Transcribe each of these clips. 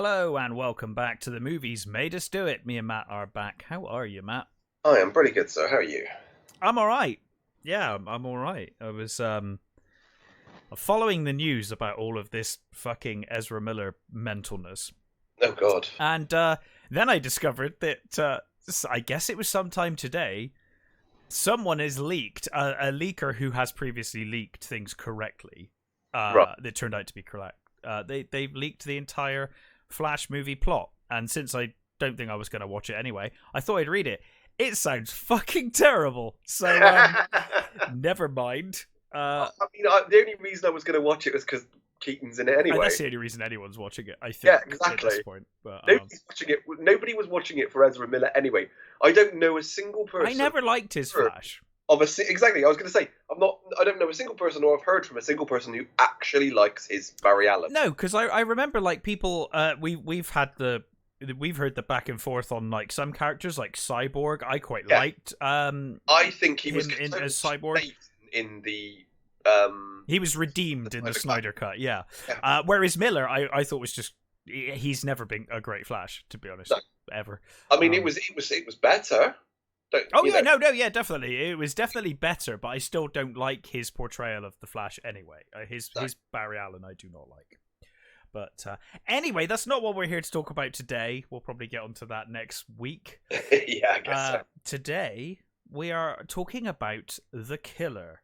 Hello and welcome back to the movies made us do it. Me and Matt are back. How are you, Matt? I am pretty good, sir. How are you? I'm all right. Yeah, I'm all right. I was following the news about all of this fucking Ezra Miller mentalness, Oh, God. and then I discovered that I guess it was sometime today. Someone has leaked a leaker who has previously leaked things correctly. Right. That turned out to be correct. They've leaked the entire Flash movie plot, and since I don't think I was going to watch it anyway, I thought I'd read it. It sounds fucking terrible, so never mind. The only reason I was going to watch it was because Keaton's in it anyway. That's the only reason anyone's watching it, I think. Yeah, exactly. At this point. But, Nobody's watching it. Nobody was watching it for Ezra Miller anyway. I don't know a single person. I never liked his Flash. Exactly. I was going to say I don't know a single person, or I've heard from a single person who actually likes his Barry Allen. No, because I remember like people. We've heard the back and forth on like some characters like Cyborg. I quite liked. I think he was as Cyborg in the. He was redeemed in the Snyder Cut. Yeah. Yeah. Whereas Miller, I thought was just he's never been a great Flash, to be honest, ever. I mean, it was better. Yeah, definitely. It was definitely better, but I still don't like his portrayal of the Flash anyway. His Barry Allen, I do not like. But anyway, that's not what we're here to talk about today. We'll probably get onto that next week. Yeah, I guess so. Today, we are talking about The Killer.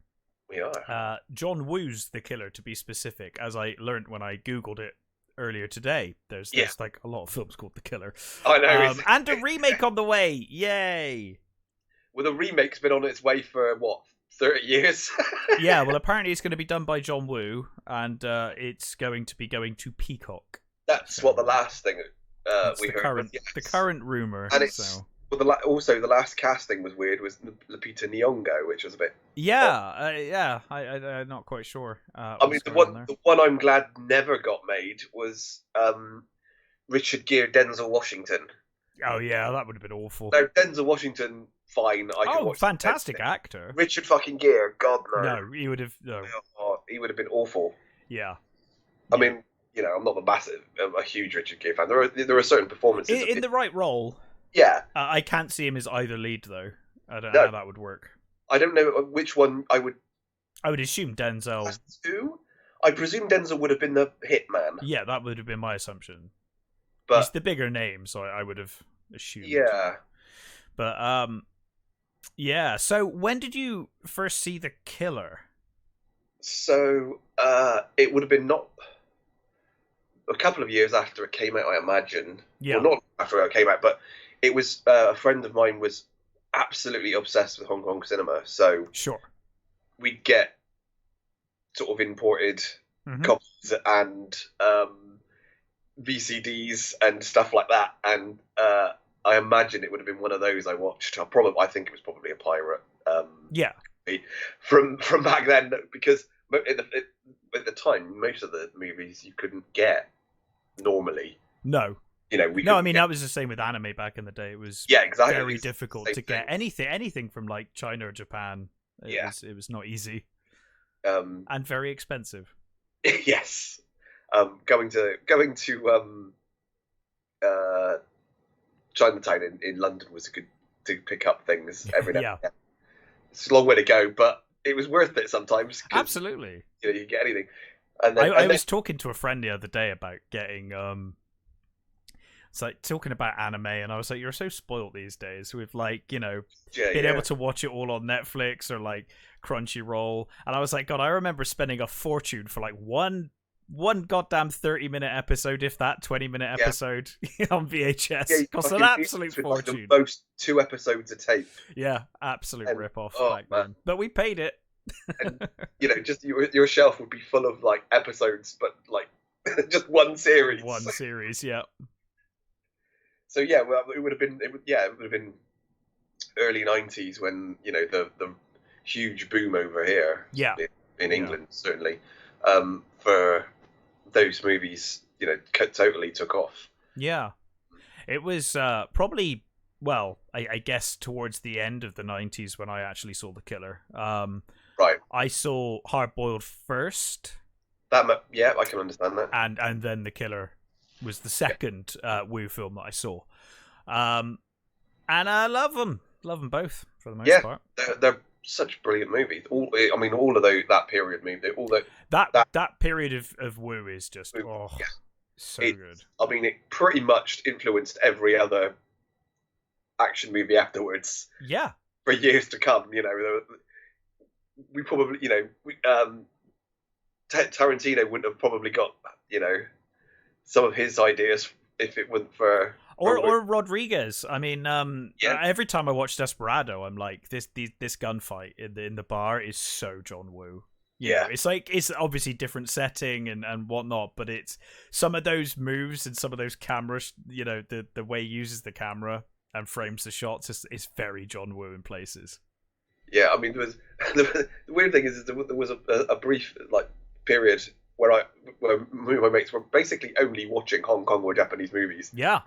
We are. John Woo's The Killer, to be specific, as I learned when I Googled it earlier today. There's like a lot of films called The Killer. I know. And a remake on the way. Yay! Well, the remake's been on its way for, 30 years? Yeah, well, apparently it's going to be done by John Woo, and it's going to be going to Peacock. That's what the last thing we heard. The current rumour. And it's... Well, also, the last casting was weird, was Lupita Nyong'o, which was a bit... Yeah, I'm not quite sure. The one I'm glad never got made was Richard Gere, Denzel Washington. Oh, yeah, that would have been awful. No, Denzel Washington, fine. Fantastic actor. Richard fucking Gere, God, no. No, he would have... No. Oh, he would have been awful. Yeah. I mean, I'm not a huge Richard Gere fan. There are certain performances... In the right role... Yeah. I can't see him as either lead, though. I don't know how that would work. I don't know which one I would... I would assume Denzel... Two? I presume Denzel would have been the hitman. Yeah, that would have been my assumption. But he's the bigger name, so I would have assumed. Yeah. But, yeah. So, when did you first see The Killer? So, it would have been not... a couple of years after it came out, I imagine. Yeah. Well, not after it came out, but it was a friend of mine was absolutely obsessed with Hong Kong cinema. So sure, we'd get sort of imported copies and VCDs and stuff like that. And I imagine it would have been one of those I watched. I think it was probably a pirate. Yeah. From back then, because at the time, most of the movies you couldn't get normally. No. That was the same with anime back in the day. It was very difficult to get anything from like China or Japan. It was not easy. And very expensive. Yes. Going to Chinatown in London was good to pick up things every now and then. It's a long way to go, but it was worth it sometimes. Absolutely. You get anything. I was talking to a friend the other day about getting it's like talking about anime, and I was like, you're so spoiled these days with like, being able to watch it all on Netflix or like Crunchyroll. And I was like, God, I remember spending a fortune for like one goddamn 30-minute episode, if that 20-minute episode on VHS. It cost an absolute fortune. Most 2 episodes a tape. Yeah, absolute rip-off back then. But we paid it. And just your shelf would be full of like episodes, but like just one series. One series, yeah. So yeah, well, it would have been early 90s when the huge boom over here. Yeah. In England certainly, for those movies, totally took off. Yeah, it was probably. Well, I guess towards the end of the 90s when I actually saw The Killer. Right. I saw Hard Boiled first. I can understand that. And then The Killer was the second Wu film that I saw, and I love them both for the most part. They're such brilliant movies. All of that period movie, that period of Wu is just so good. I mean, it pretty much influenced every other action movie afterwards. Yeah, for years to come. We probably, Tarantino wouldn't have probably got, some of his ideas if it wasn't for. Or Rodriguez. I mean, every time I watch Desperado, I'm like, this gunfight in the bar is so John Woo. It's like, it's obviously different setting and whatnot, but it's some of those moves and some of those cameras, the way he uses the camera and frames the shots is very John Woo in places. Yeah, I mean, there was the weird thing is there was a brief period where my mates were basically only watching Hong Kong or Japanese movies. Yeah,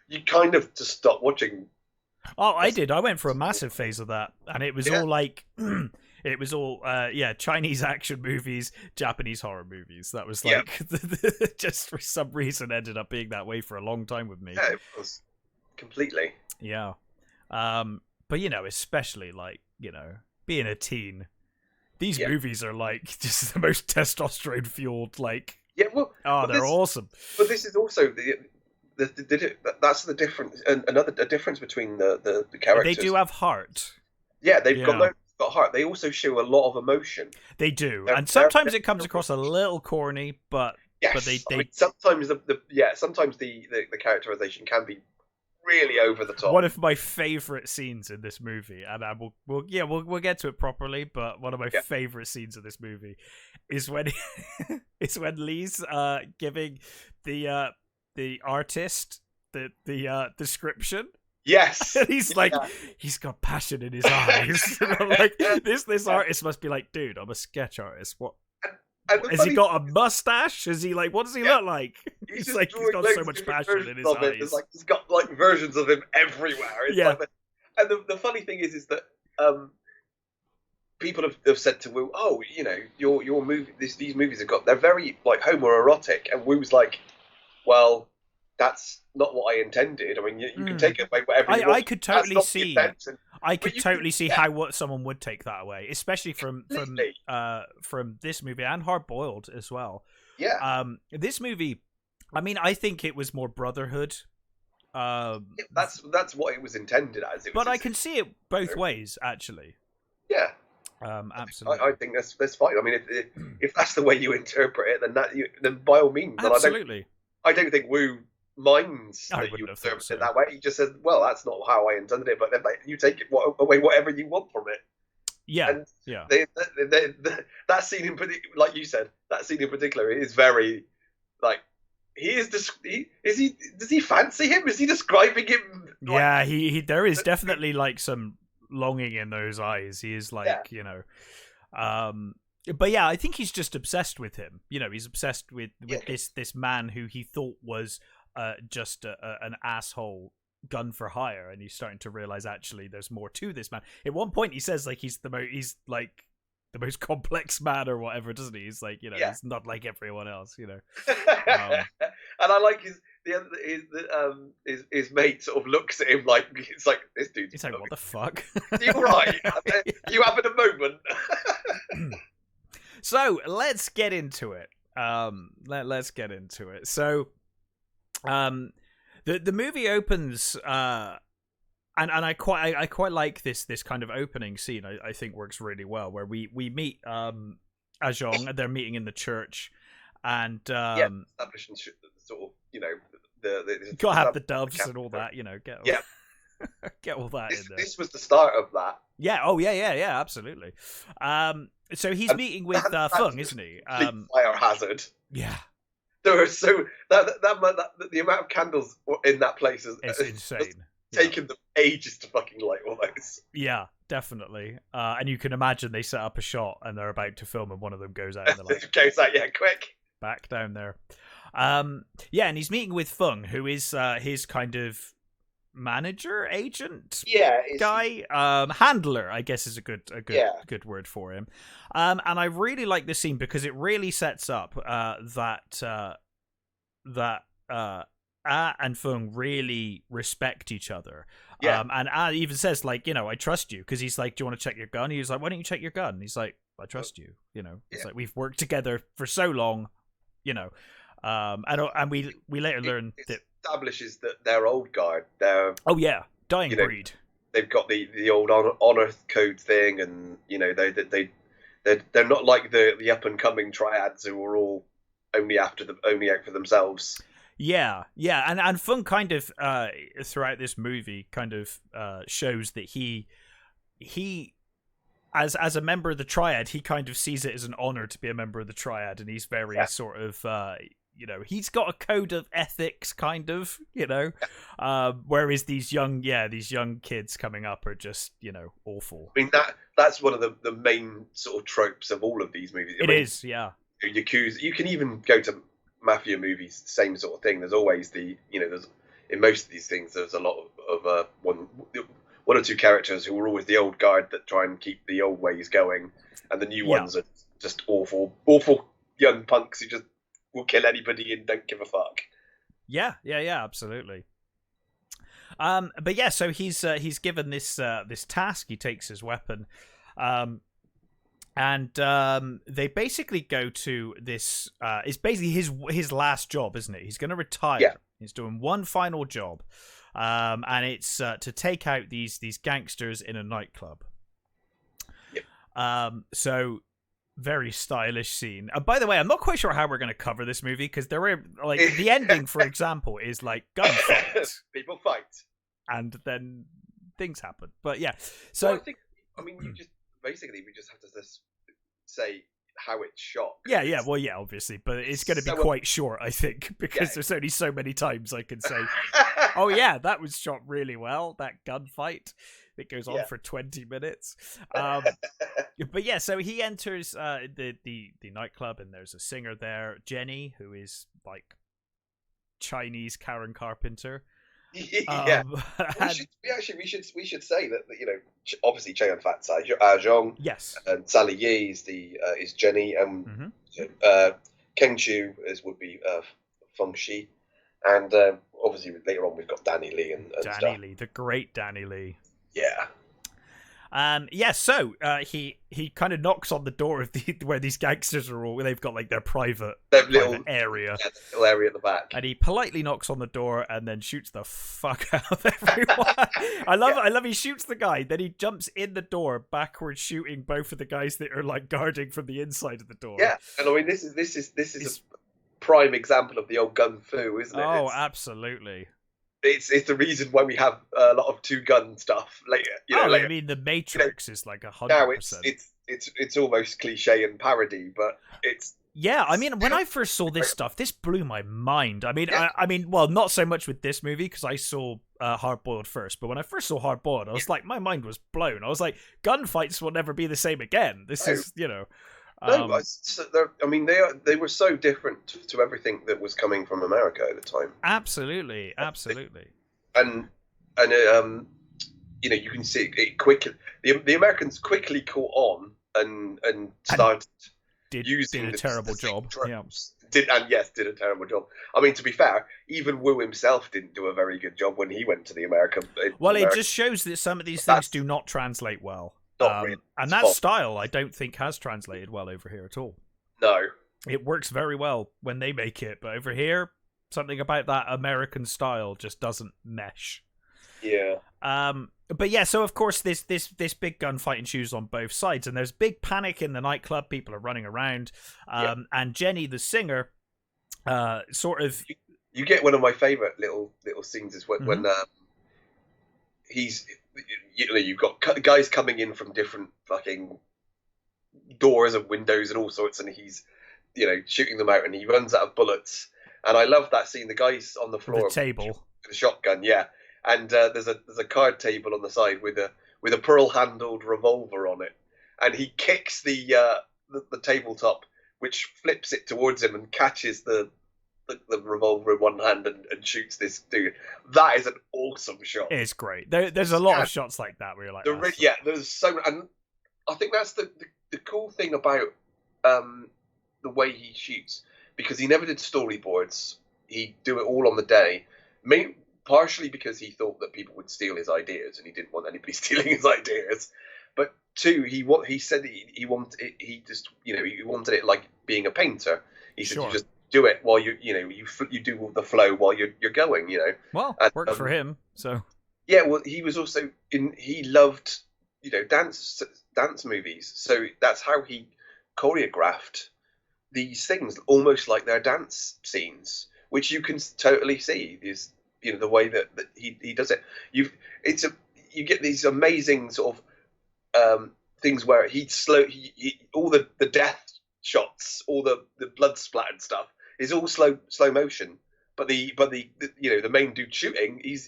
you kind of just stop watching. Oh, I did. I went for a massive phase of that, and it was all like. It was all, Chinese action movies, Japanese horror movies. That was like, just for some reason ended up being that way for a long time with me. Yeah, it was completely. Yeah. But, especially being a teen, these movies are like just the most testosterone fueled, they're awesome. But this is also that's the difference, a difference between the characters. They do have heart. Yeah, they've got heart. They also show a lot of emotion. They do, and sometimes it comes across a little corny, but they sometimes sometimes the characterization can be really over the top. One of my favorite scenes in this movie, and we'll get to it properly, but one of my favorite scenes of this movie is when Lee's giving the artist the description. Yes. And he's like, he's got passion in his eyes. And I'm like, this artist must be like, dude, I'm a sketch artist. What? Has he got a mustache? Is he like, what does he look like? He's got so much passion in his eyes. He's got versions of him everywhere. And the funny thing is that people have said to Wu, your movie, these movies they're very homoerotic, and Wu's like, well, that's not what I intended. I mean, you can take it away whatever you want. I could totally see. I could totally see how someone would take that away, especially from this movie and Hard Boiled as well. Yeah. This movie, I mean, I think it was more brotherhood. That's what it was intended as. But I can see it both ways, actually. Yeah. Absolutely. I think that's fine. I mean, if that's the way you interpret it, then by all means. Absolutely. I don't think Wu minds that you interpret it that way. He just says, well, that's not how I intended it, but then you take it away whatever you want from it. Yeah, and yeah. That scene in particular, like you said, that scene in particular is very, does he fancy him? Is he describing him? Yeah, there is definitely some longing in those eyes. He is but yeah, I think he's just obsessed with him. He's obsessed with this man who he thought was just an asshole gun for hire, and he's starting to realize actually there's more to this man. At one point, he says he's the most complex man or whatever, doesn't he? He's like he's not like everyone else. And I like his mate sort of looks at him like it's like this dude's. He's like, what the fuck? You're right. You having a moment? So let's get into it. Let's get into it. So, the movie opens, and I quite like this kind of opening scene. I think works really well, where we meet Ajong, and they're meeting in the church, and establishing sort of the gotta have the doves and all that, get all that in there. This was the start of that. Yeah. Oh yeah. Absolutely. So he's meeting with Fung, isn't he? Fire hazard. Yeah. There are the amount of candles in that place is insane. Taken them ages to fucking light all those. Yeah, definitely. And you can imagine they set up a shot and they're about to film, and one of them goes out. And they're like, goes out, quick. Back down there. And he's meeting with Fung, who is his kind of manager, agent, guy, handler, I guess is a good word for him. And I really like this scene because it really sets up that and Fung really respect each other. Yeah. And even says, like, I trust you, because he's like, do you want to check your gun? He's like, why don't you check your gun? He's like, I trust you. It's like, we've worked together for so long, and we later learn that establishes that they're old guard. They're dying breed. They've got the old honor code thing, and they're not like the up and coming triads who are all only out for themselves. Yeah, and Fung kind of throughout this movie kind of shows that he as a member of the triad, he kind of sees it as an honor to be a member of the triad, and he's very sort of he's got a code of ethics, kind of, whereas these young kids coming up are just awful. I mean, that's one of the main sort of tropes of all of these movies. It is, yeah. Yakuza. You can even go to mafia movies, same sort of thing. There's always there's in most of these things there's a lot of one or two characters who are always the old guard that try and keep the old ways going, and the new ones are just awful young punks who just will kill anybody and don't give a fuck. Yeah, absolutely. But yeah, so he's given this task. He takes his weapon, and they basically go to this. It's basically his last job, isn't it? He's going to retire. Yeah. He's doing one final job, and it's to take out these gangsters in a nightclub. Yep. So very stylish scene. By the way, I'm not quite sure how we're going to cover this movie, because there are like the ending, for example, is like gunfight. People fight, and then things happen. But yeah, so we just have to say how it's shot. Obviously, but it's going to be quite short, I think, because there's only so many times I can say, oh yeah, that was shot really well, that gunfight. It goes on for 20 minutes. But yeah, so he enters the nightclub, and there's a singer there, Jenny, who is like Chinese Karen Carpenter. Yeah. We should say that obviously Chow Fat Zhong, yes, and Sally Yi is Jenny, and Keng Chu would be Feng Shi, and obviously later on we've got Danny Lee and Danny stuff. Lee, the great Danny Lee. Yeah. So he kind of knocks on the door of where these gangsters are all. They've got like their private little area, little area at the back, and he politely knocks on the door and then shoots the fuck out of everyone. I love. He shoots the guy, then he jumps in the door backwards, shooting both of the guys that are like guarding from the inside of the door. Yeah, and I mean this is a prime example of the old gun fu, isn't it? Oh, absolutely. It's the reason why we have a lot of two-gun stuff later. I mean, the Matrix is like 100%. Now it's almost cliche and parody, but it's... Yeah, I mean, when I first saw this stuff, this blew my mind. I mean, well, not so much with this movie, because I saw Hard Boiled first, but when I first saw Hard Boiled, I was like, my mind was blown. I was like, gunfights will never be the same again. This is, No, I mean, they were so different to everything that was coming from America at the time. Absolutely. And you can see it quickly. The Americans quickly caught on and started using a terrible job. Tropes. Did a terrible job. I mean, to be fair, even Wu himself didn't do a very good job when he went to the American. Well, it just shows that some of these things do not translate well. Really and that style, I don't think, has translated well over here at all. No. It works very well when they make it, but over here, something about that American style just doesn't mesh. Yeah. But yeah, so of course this big gunfight ensues on both sides, and there's big panic in the nightclub. People are running around, and Jenny, the singer, sort of. You get one of my favorite little scenes is when he's. You've got guys coming in from different fucking doors and windows and all sorts, and he's shooting them out, and he runs out of bullets. And I love that scene. The guy's on the floor, the table, with a shotgun, and there's a card table on the side with a pearl-handled revolver on it, and he kicks the tabletop, which flips it towards him and catches the revolver in one hand and shoots this dude. That is an awesome shot. It's great. There's a lot of shots like that where you're like, there's so, and I think that's the cool thing about the way he shoots, because he never did storyboards he'd do it all on the day, partially because he thought that people would steal his ideas and he didn't want anybody stealing his ideas. But two, he said that he wanted it like being a painter. He said you just do it while you do the flow while you're going. Well, worked for him. So yeah, well, he was also he loved dance movies, so that's how he choreographed these things almost like their dance scenes, which you can totally see is the way that he does it. You get these amazing sort of things where all the death shots, all the blood splattered stuff is all slow motion, but the main dude shooting, he's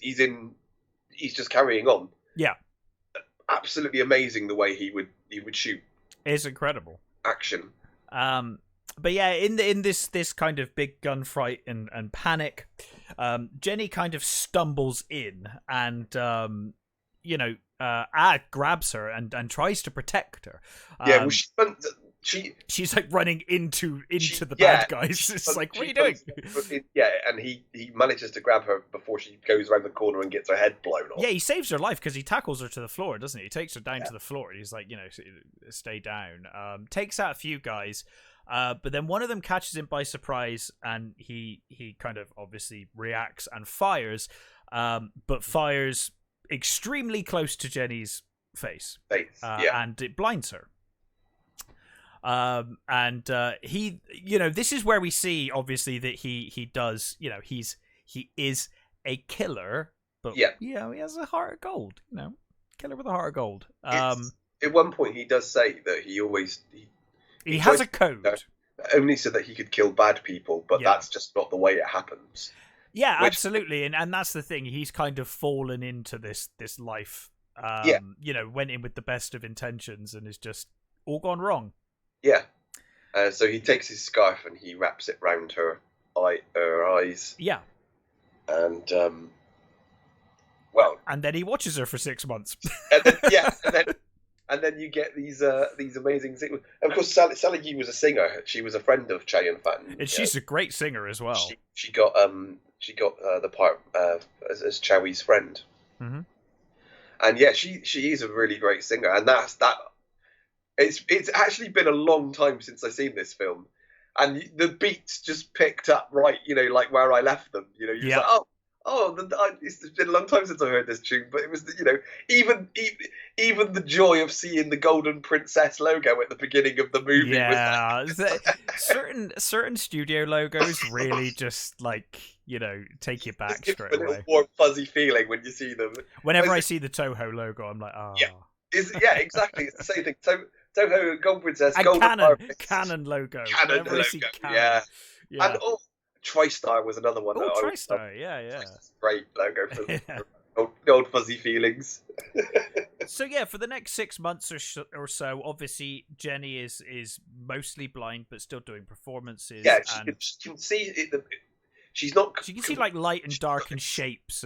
just carrying on. Yeah, absolutely amazing the way he would shoot. It's incredible action. But yeah, in this kind of big gunfight and panic, Jenny kind of stumbles in and grabs her and tries to protect her. Well, she's like running into the bad guys. It's like, what are you doing? And he manages to grab her before she goes around the corner and gets her head blown off. Yeah, he saves her life because he tackles her to the floor, doesn't he? He takes her down to the floor. He's like, stay down. Takes out a few guys. But then one of them catches him by surprise, and he kind of obviously reacts and fires, but fires extremely close to Jenny's face. And it blinds her. He, this is where we see obviously that he does, he is a killer, but he has a heart of gold. Killer with a heart of gold. At one point, he does say that he has a code. Only so that he could kill bad people, but that's just not the way it happens. Yeah, absolutely. And that's the thing. He's kind of fallen into this life. Went in with the best of intentions and is just all gone wrong. Yeah. So he takes his scarf and he wraps it round her eyes. Yeah. And and then he watches her for 6 months. And then you get these amazing things. Of course, Sally Yu was a singer. She was a friend of Chow Yun-fat, and she's a great singer as well. She got the part as Chow's friend. Mm-hmm. And yeah, she is a really great singer, and that. It's actually been a long time since I've seen this film, and the beats just picked up right, like where I left them. You're like, it's been a long time since I heard this tune, but it was, even the joy of seeing the Golden Princess logo at the beginning of the movie. Yeah, certain studio logos really just take you back straight away. A little warm fuzzy feeling when you see them. Whenever I see the Toho logo, I'm like, oh. Yeah, exactly. It's the same thing. Toho, Golden Princess, and Golden Canon logo. Canon logo. Yeah. And TriStar was another one. Oh, TriStar, yeah. Great logo for old fuzzy feelings. So yeah, for the next 6 months or so, obviously Jenny is mostly blind but still doing performances. Yeah, she can see it. She's not. She can see like light and dark and shapes.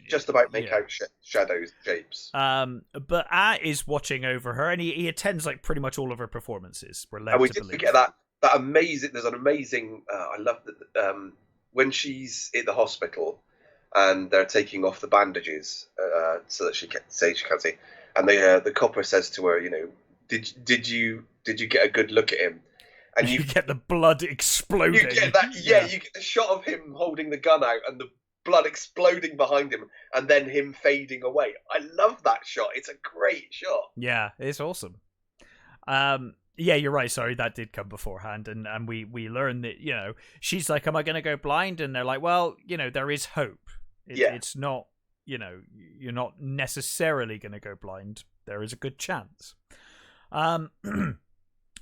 Just about make out shadows, shapes. But is watching over her, and he attends like pretty much all of her performances. And we did forget that amazing. There's an amazing. I love that when she's in the hospital and they're taking off the bandages so that she can't see, and the copper says to her, did you get a good look at him? And you get the blood exploding. You get that, you get the shot of him holding the gun out and the blood exploding behind him, and then him fading away. I love that shot. It's a great shot. Yeah, it's awesome. Yeah, you're right. Sorry, that did come beforehand, and we learn that she's like, "Am I going to go blind?" And they're like, "Well, there is hope. It's not, you're not necessarily going to go blind. There is a good chance."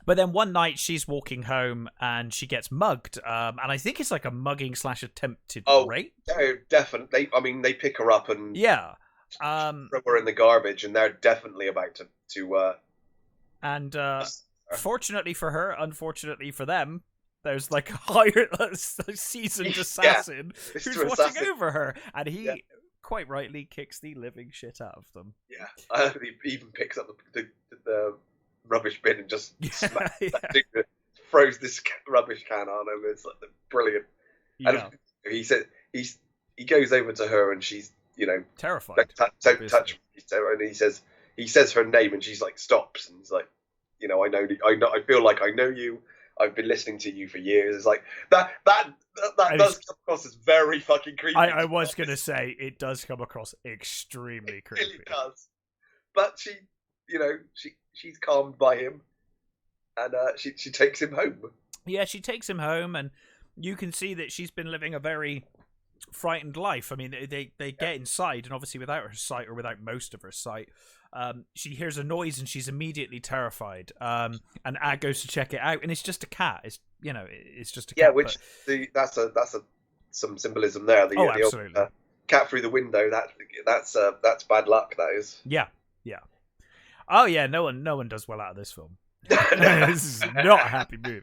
But then one night she's walking home and she gets mugged, and I think it's like a mugging / attempted rape. Oh, definitely. I mean, they pick her up and throw her in the garbage, and they're definitely about to. And fortunately for her, unfortunately for them, there's like a higher seasoned assassin who's watching over her, and he quite rightly kicks the living shit out of them. Yeah, he even picks up the rubbish bin and just throws this rubbish can on him. It's like brilliant. And he said he goes over to her and she's terrified. Don't touch me, and he says her name and she's like stops and he's like, I know I feel like I know you. I've been listening to you for years. It's like that does come across as very fucking creepy. I was gonna say it does come across extremely creepy. It really does. But she's calmed by him, and she takes him home. Yeah, she takes him home, and you can see that she's been living a very frightened life. I mean, they get inside, and obviously without her sight, or without most of her sight, she hears a noise and she's immediately terrified. And Ad goes to check it out, and it's just a cat. It's just a cat. Yeah, which that's some symbolism there. The absolutely. Old, cat through the window. That's bad luck. That is. Yeah. Oh yeah, no one does well out of this film. This is not a happy movie.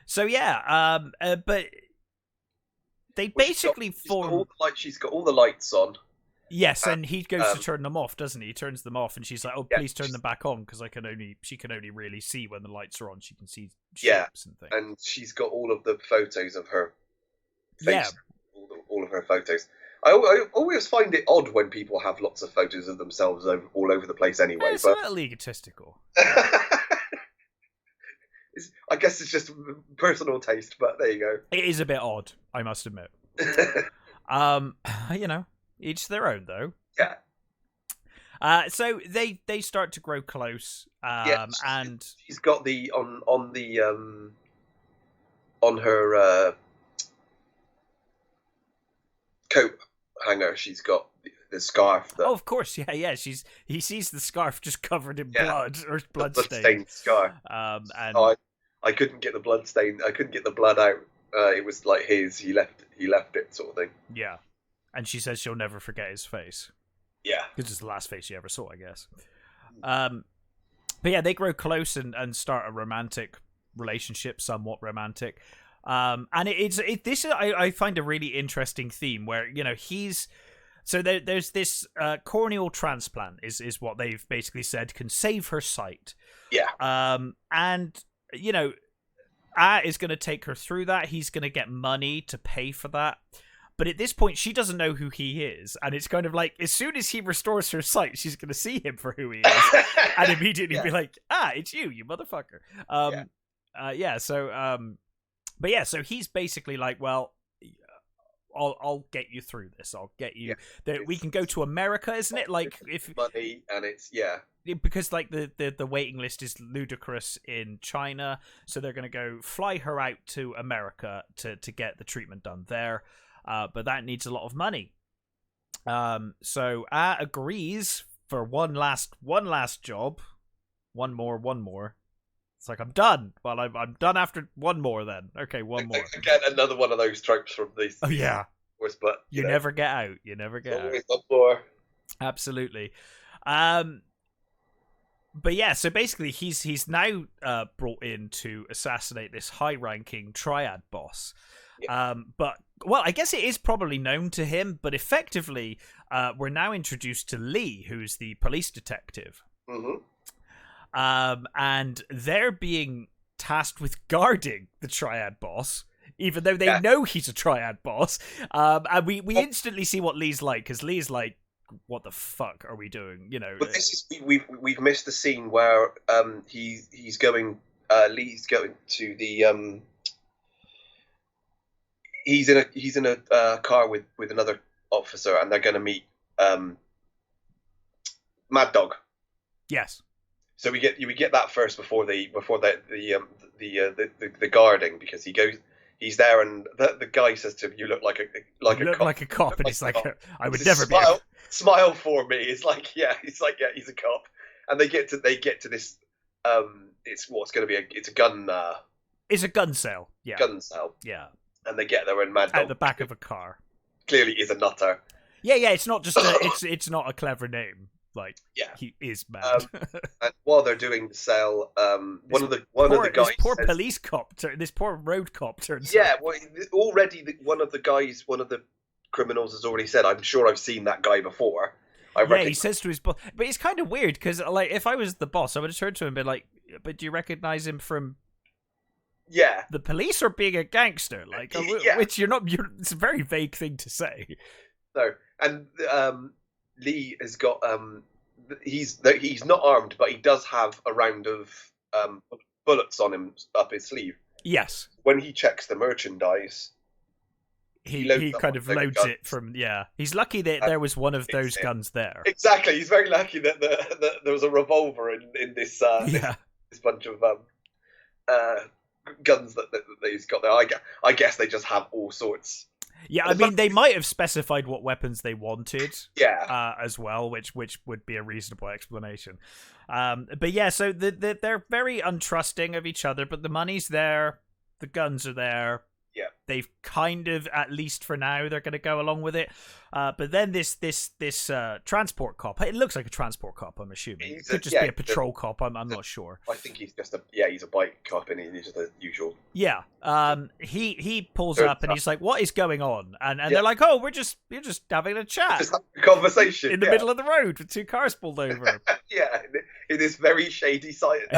So yeah, but they basically form. She's got all the lights on. Yes, and he goes to turn them off, doesn't he? He turns them off, and she's like, "Oh, please turn them back on," because she can only really see when the lights are on. She can see shapes and things. And she's got all of the photos of her face. Yeah, all of her photos. I always find it odd when people have lots of photos of themselves all over the place anyway. It's a little egotistical. I guess it's just personal taste, but there you go. It is a bit odd, I must admit. Each their own, though. Yeah. So they start to grow close. And she's got on her coat hanger, she's got the scarf. Oh, of course, yeah. He sees the scarf just covered in blood or blood-stained scarf. And I couldn't get the blood stain. I couldn't get the blood out. It was like his. He left it, sort of thing. Yeah, and she says she'll never forget his face. Yeah, because it's the last face she ever saw, I guess. But yeah, they grow close and start a romantic relationship, somewhat romantic. And I find a really interesting theme where there's this corneal transplant is what they've basically said can save her sight. Yeah. And is going to take her through that. He's going to get money to pay for that. But at this point, she doesn't know who he is. And it's kind of like, as soon as he restores her sight, she's going to see him for who he is. And immediately be like, it's you motherfucker. So he's basically like, well, I'll get you through this. I'll get you. We can go to America, isn't it? Like if money and it's because like the waiting list is ludicrous in China, so they're going to go fly her out to America to get the treatment done there. But that needs a lot of money. So agrees for one last job, one more. It's like, I'm done. Well, I'm done after one more then. Okay, one more. Again, another one of those tropes from these. Oh, yeah. But, you never get out. You never get out. One more. Absolutely. But yeah, so basically he's now brought in to assassinate this high-ranking triad boss. Yeah. Well, I guess it is probably known to him, but effectively, we're now introduced to Lee, who's the police detective. Mm-hmm. And they're being tasked with guarding the triad boss, even though they know he's a triad boss. And we instantly see what Lee's like, because Lee's like, what the fuck are we doing? But this is we've missed the scene where Lee's going to the he's in a car with another officer, and they're going to meet Mad Dog. Yes. So we get that first before the guarding, because he's there, and the guy says to him, "You look like a cop," and he's like, "I would never be." Smile for me. It's like, he's a cop, and they get to this. It's what's going to be it's a gun. It's a gun sale. Yeah. Gun sale. Yeah. And they get there, and Mad Dog at the back of a car. Clearly, is a nutter. Yeah. It's not just it's not a clever name. Like, he is mad. And while they're doing the sale, one of the guys, this poor police cop, this poor road cop turns. Yeah, well, already one of the criminals has already said, "I'm sure I've seen that guy before." He says to his boss, but it's kind of weird because, like, if I was the boss, I would have turned to him and been like, "But do you recognize him from Yeah. The police are being a gangster, like, which it's a very vague thing to say. No, and Lee has got he's not armed, but he does have a round of bullets on him up his sleeve. Yes. When he checks the merchandise, he kind of loads it from. He's lucky that there was one of those guns there. Exactly, he's very lucky that there was a revolver in this this bunch of guns that he's got there. I guess they just have all sorts. Yeah, I mean, they might have specified what weapons they wanted, as well, which would be a reasonable explanation. But yeah, so they're very untrusting of each other, but the money's there, the guns are there. Yeah, they've kind of, at least for now, they're going to go along with it. But then this transport cop, it looks like a transport cop, I'm assuming. It could just be a patrol cop, I'm not sure. I think he's just he's a bike cop, and he's just the usual. Yeah. He pulls up and he's like, what is going on? And they're like, oh, we're just having a chat. Just having a conversation. In the middle of the road with two cars pulled over. Yeah, in this very shady site.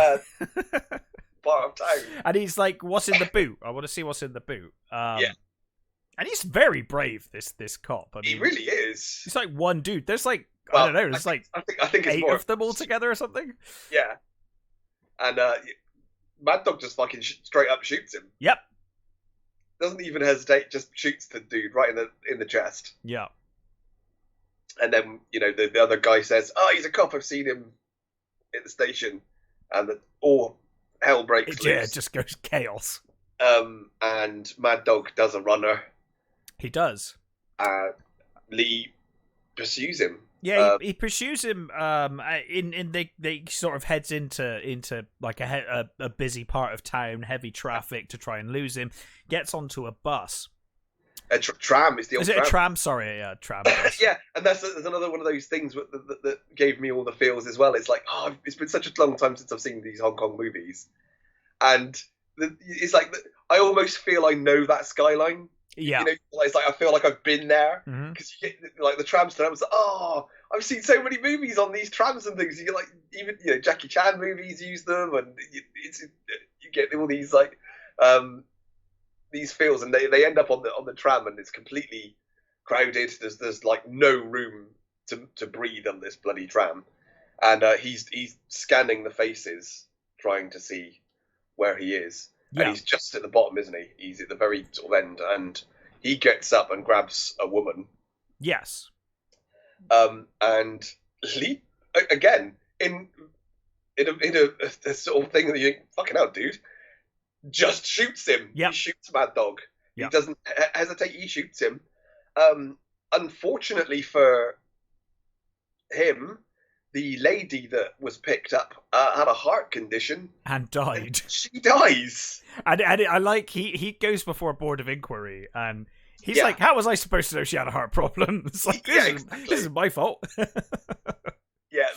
Part of town. And he's like, what's in the boot? I want to see what's in the boot. And he's very brave, this cop. I mean, he really is. He's like one dude. There's like, I don't know, there's I think it's 8 more of them all together or something. Yeah. And Mad Dog just fucking straight up shoots him. Yep. Doesn't even hesitate, just shoots the dude right in the chest. Yeah. And then, the other guy says, oh, he's a cop, I've seen him at the station. And all hell breaks loose. Yeah, it just goes chaos. And Mad Dog does a runner. He does. Lee pursues him. Yeah, he pursues him. They sort of heads into like a busy part of town, heavy traffic to try and lose him. Gets onto a bus. A tram. Is it a tram? Sorry, yeah, tram. Yeah, and that's another one of those things that gave me all the feels as well. It's like, it's been such a long time since I've seen these Hong Kong movies, and it's like I almost feel I know that skyline. Yeah, it's like I feel like I've been there because you get like the trams. And I was like, I've seen so many movies on these trams and things. You get like even Jackie Chan movies use them, and you get all these like these feels, and they end up on the tram, and it's completely crowded. There's like no room to breathe on this bloody tram, and he's scanning the faces, trying to see where he is. Yeah. And he's just at the bottom, isn't he? He's at the very sort of end, and he gets up and grabs a woman. Yes. And Lee, again, in a sort of thing that you think, fucking hell, dude, just shoots him. Yep. He shoots Mad Dog. Yep. He doesn't hesitate. He shoots him. Unfortunately for him, the lady that was picked up had a heart condition and died. She dies, and I like he goes before a board of inquiry, and he's like, "How was I supposed to know she had a heart problem?" It's like this is my fault. Yeah,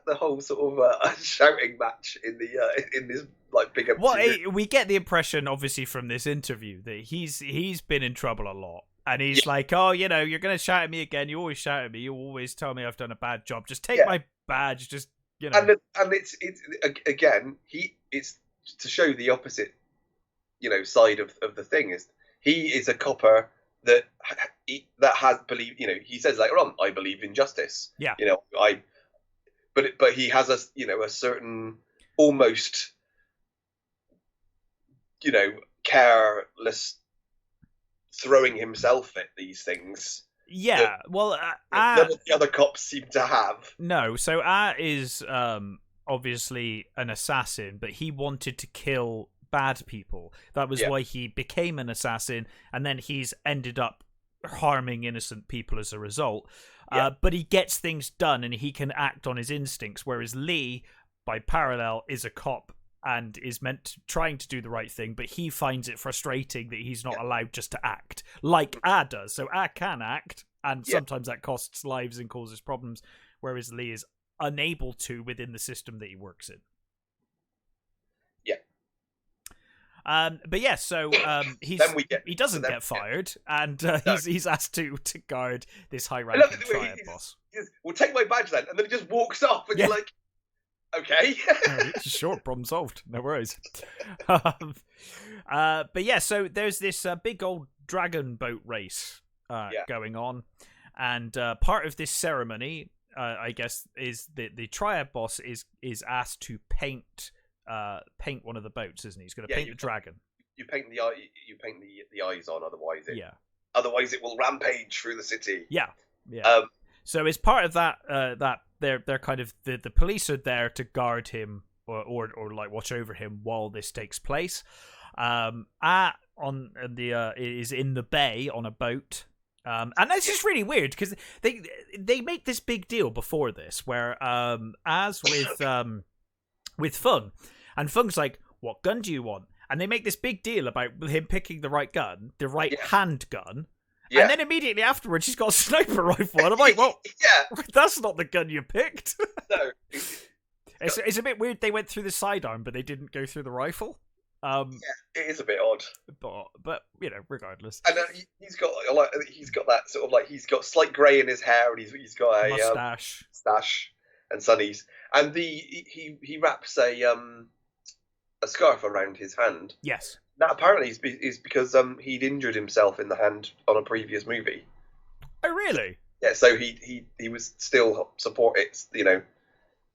the whole sort of shouting match in this like big. Well, we get the impression, obviously, from this interview that he's been in trouble a lot. And he's like, oh, you're going to shout at me again. You always shout at me. You always tell me I've done a bad job. Just take my badge. Just, And it's again, it's to show the opposite, side of the thing is he is a copper that has believed, he says later on, I believe in justice. Yeah. But he has a certain almost, careless throwing himself at these things. Yeah, well, none of the other cops seem to have. No, so is obviously an assassin, but he wanted to kill bad people. That was why he became an assassin, and then he's ended up harming innocent people as a result. But he gets things done, and he can act on his instincts, whereas Lee, by parallel, is a cop and is trying to do the right thing, but he finds it frustrating that he's not allowed just to act like A does. So A can act, and sometimes that costs lives and causes problems, whereas Lee is unable to within the system that he works in. Yeah. But yeah, so he doesn't get fired, and he's asked to guard this high-ranking triad boss. Well, take my badge then, and then he just walks off, and you're like, Okay. Sure, problem solved. No worries. But yeah, so there's this big old dragon boat race going on, and part of this ceremony, I guess, is the triad boss is asked to paint one of the boats, isn't he? He's going to paint the dragon. You paint the eye. You paint the eyes on. Otherwise, it will rampage through the city. Yeah. So as part of that, they're kind of the police are there to guard him or like watch over him while this takes place. Is in the bay on a boat. And that's just really weird because they make this big deal before this, where as with Fung, and Fung's like, "What gun do you want?" And they make this big deal about him picking the right gun, the right handgun. Yeah. And then immediately afterwards, she's got a sniper rifle. And I'm like, well, that's not the gun you picked. No. It's a bit weird they went through the sidearm, but they didn't go through the rifle. It is a bit odd. But regardless. And he's got that sort of like, he's got slight grey in his hair, and he's got a mustache and sunnies. And he wraps a scarf around his hand. Yes. That apparently is because he'd injured himself in the hand on a previous movie. Oh, really? Yeah, so he was still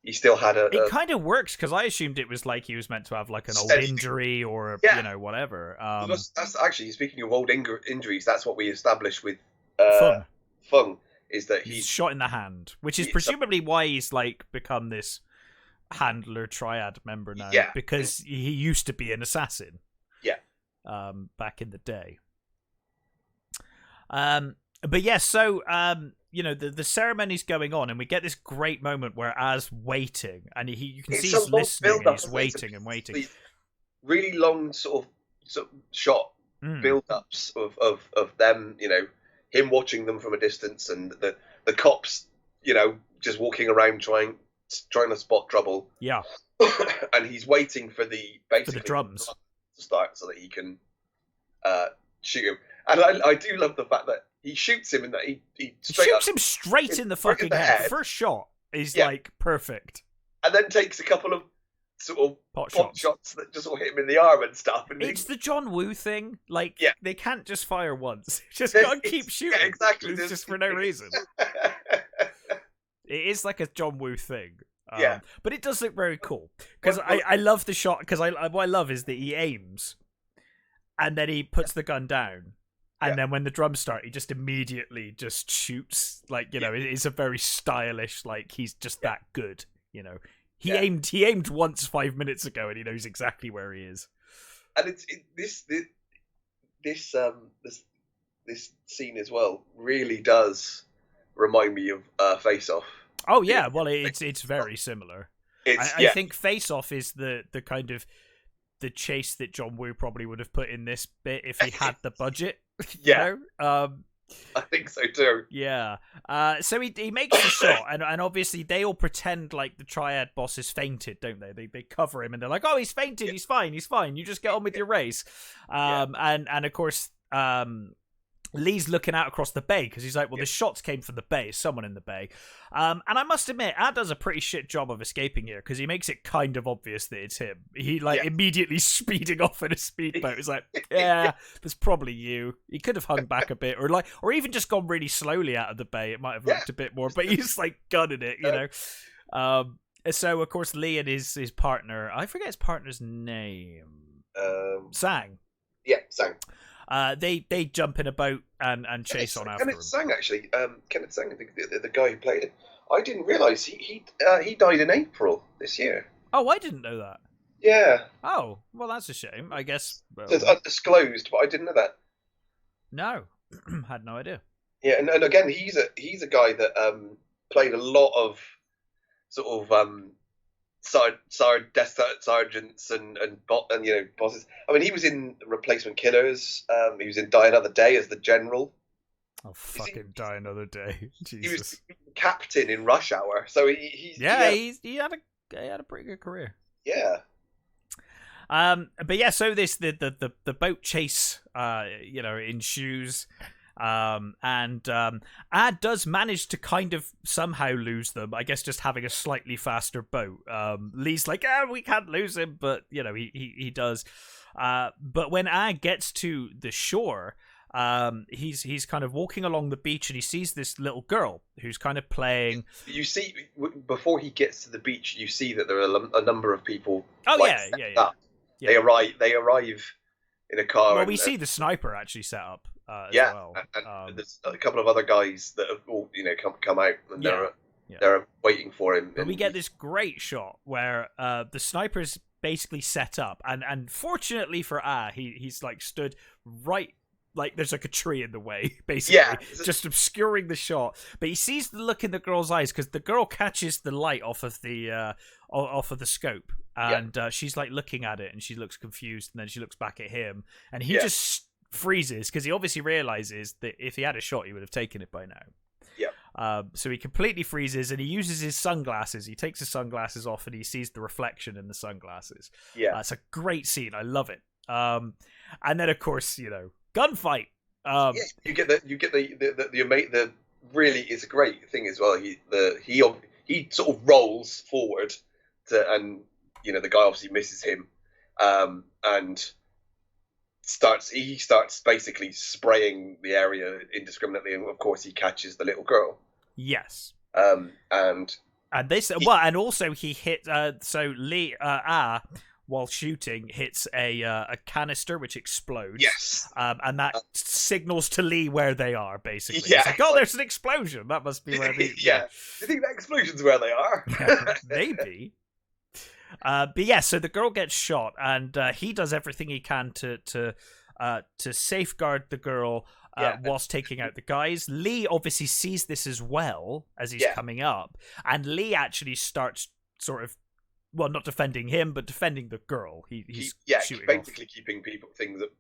he still had It kind of works, because I assumed it was like he was meant to have like an old injury or whatever. That's actually, speaking of old injuries, that's what we established with Fung, is that he's shot in the hand, which is presumably why he's like become this handler triad member now, because he used to be an assassin. Back in the day. But yeah, so the ceremony's going on, and we get this great moment where As waiting, and you can see he's listening, and he's waiting and waiting. These really long sort of shot build-ups of them, him watching them from a distance, and the cops, just walking around trying to spot trouble. Yeah. And he's waiting for the drums to start so that he can shoot him. And I do love the fact that he shoots him, and that he shoots him straight in the fucking head. First shot is like perfect, and then takes a couple of sort of pot shots that just sort of hit him in the arm and stuff. And it's the John Woo thing. Like, they can't just fire once; just gotta keep shooting. Yeah, exactly. It's just for no reason. It is like a John Woo thing. But it does look very cool, because I love the shot, because what I love is that he aims and then he puts the gun down, and then when the drums start, he just immediately just shoots. Like, it's a very stylish, like, he's just that good. He aimed once 5 minutes ago, and he knows exactly where he is. And this scene as well really does remind me of Face Off. Oh yeah, well it's very similar. I think Face Off is the kind of the chase that John Woo probably would have put in this bit if he had the budget. I think so too. Yeah. So he makes the shot, and obviously they all pretend like the triad boss has fainted, don't they? They cover him, and they're like, "Oh, he's fainted. He's fine. You just get on with your race." And of course, Lee's looking out across the bay, because he's like, well, the shots came from the bay. Someone in the bay. And I must admit, Ad does a pretty shit job of escaping here, because he makes it kind of obvious that it's him. He immediately speeding off in a speedboat. It's like, that's probably you. He could have hung back a bit, or even just gone really slowly out of the bay. It might have looked a bit more, but he's like gunning it, So of course Lee and his partner, I forget his partner's name. Sang. Yeah, Sang. They jump in a boat and chase on after him. Kenneth Sang, actually. Kenneth Sang, the guy who played it. I didn't realise he died in April this year. Oh, I didn't know that. Yeah. Oh, well, that's a shame, I guess. So it's undisclosed, but I didn't know that. No, had no idea. Yeah, and again, he's a guy that played a lot of sort of desk sergeants and bosses. I mean, he was in Replacement Killers. He was in Die Another Day as the general. Oh, fucking Die Another Day! Jesus. He was captain in Rush Hour. So he had a pretty good career. Yeah. But yeah, so the boat chase, ensues. Ad does manage to kind of somehow lose them, I guess, just having a slightly faster boat. Lee's like, we can't lose him, but he does. But when Ad gets to the shore, he's kind of walking along the beach and he sees this little girl who's kind of playing. You see, before he gets to the beach, you see that there are a number of people. Yeah. They arrive in a car. Well, we see the sniper actually set up. As well. And there's a couple of other guys that have all come out and they're waiting for him. But we get this great shot where the sniper's basically set up, and fortunately for he's like stood right. Like there's like a tree in the way, basically, just obscuring the shot. But he sees the look in the girl's eyes because the girl catches the light off of the scope, and she's like looking at it, and she looks confused, and then she looks back at him, and he just freezes because he obviously realizes that if he had a shot, he would have taken it by now. Yeah. So he completely freezes, and he uses his sunglasses. He takes his sunglasses off, and he sees the reflection in the sunglasses. Yeah, it's a great scene. I love it. And then of course gunfight. You get the really is a great thing as well. He sort of rolls forward and the guy obviously misses him, and he starts basically spraying the area indiscriminately, and of course he catches the little girl. Yes. And this and also he hit so Lee while shooting hits a canister which explodes. Yes. And that signals to Lee where they are, basically. Yeah. It's like, there's an explosion. That must be where they Yeah. You think that explosion's where they are? Maybe. But so the girl gets shot, and he does everything he can to safeguard the girl whilst taking out the guys. Lee obviously sees this as well as he's coming up, and Lee actually starts sort of, well, not defending him, but defending the girl. He's shooting basically off. Keeping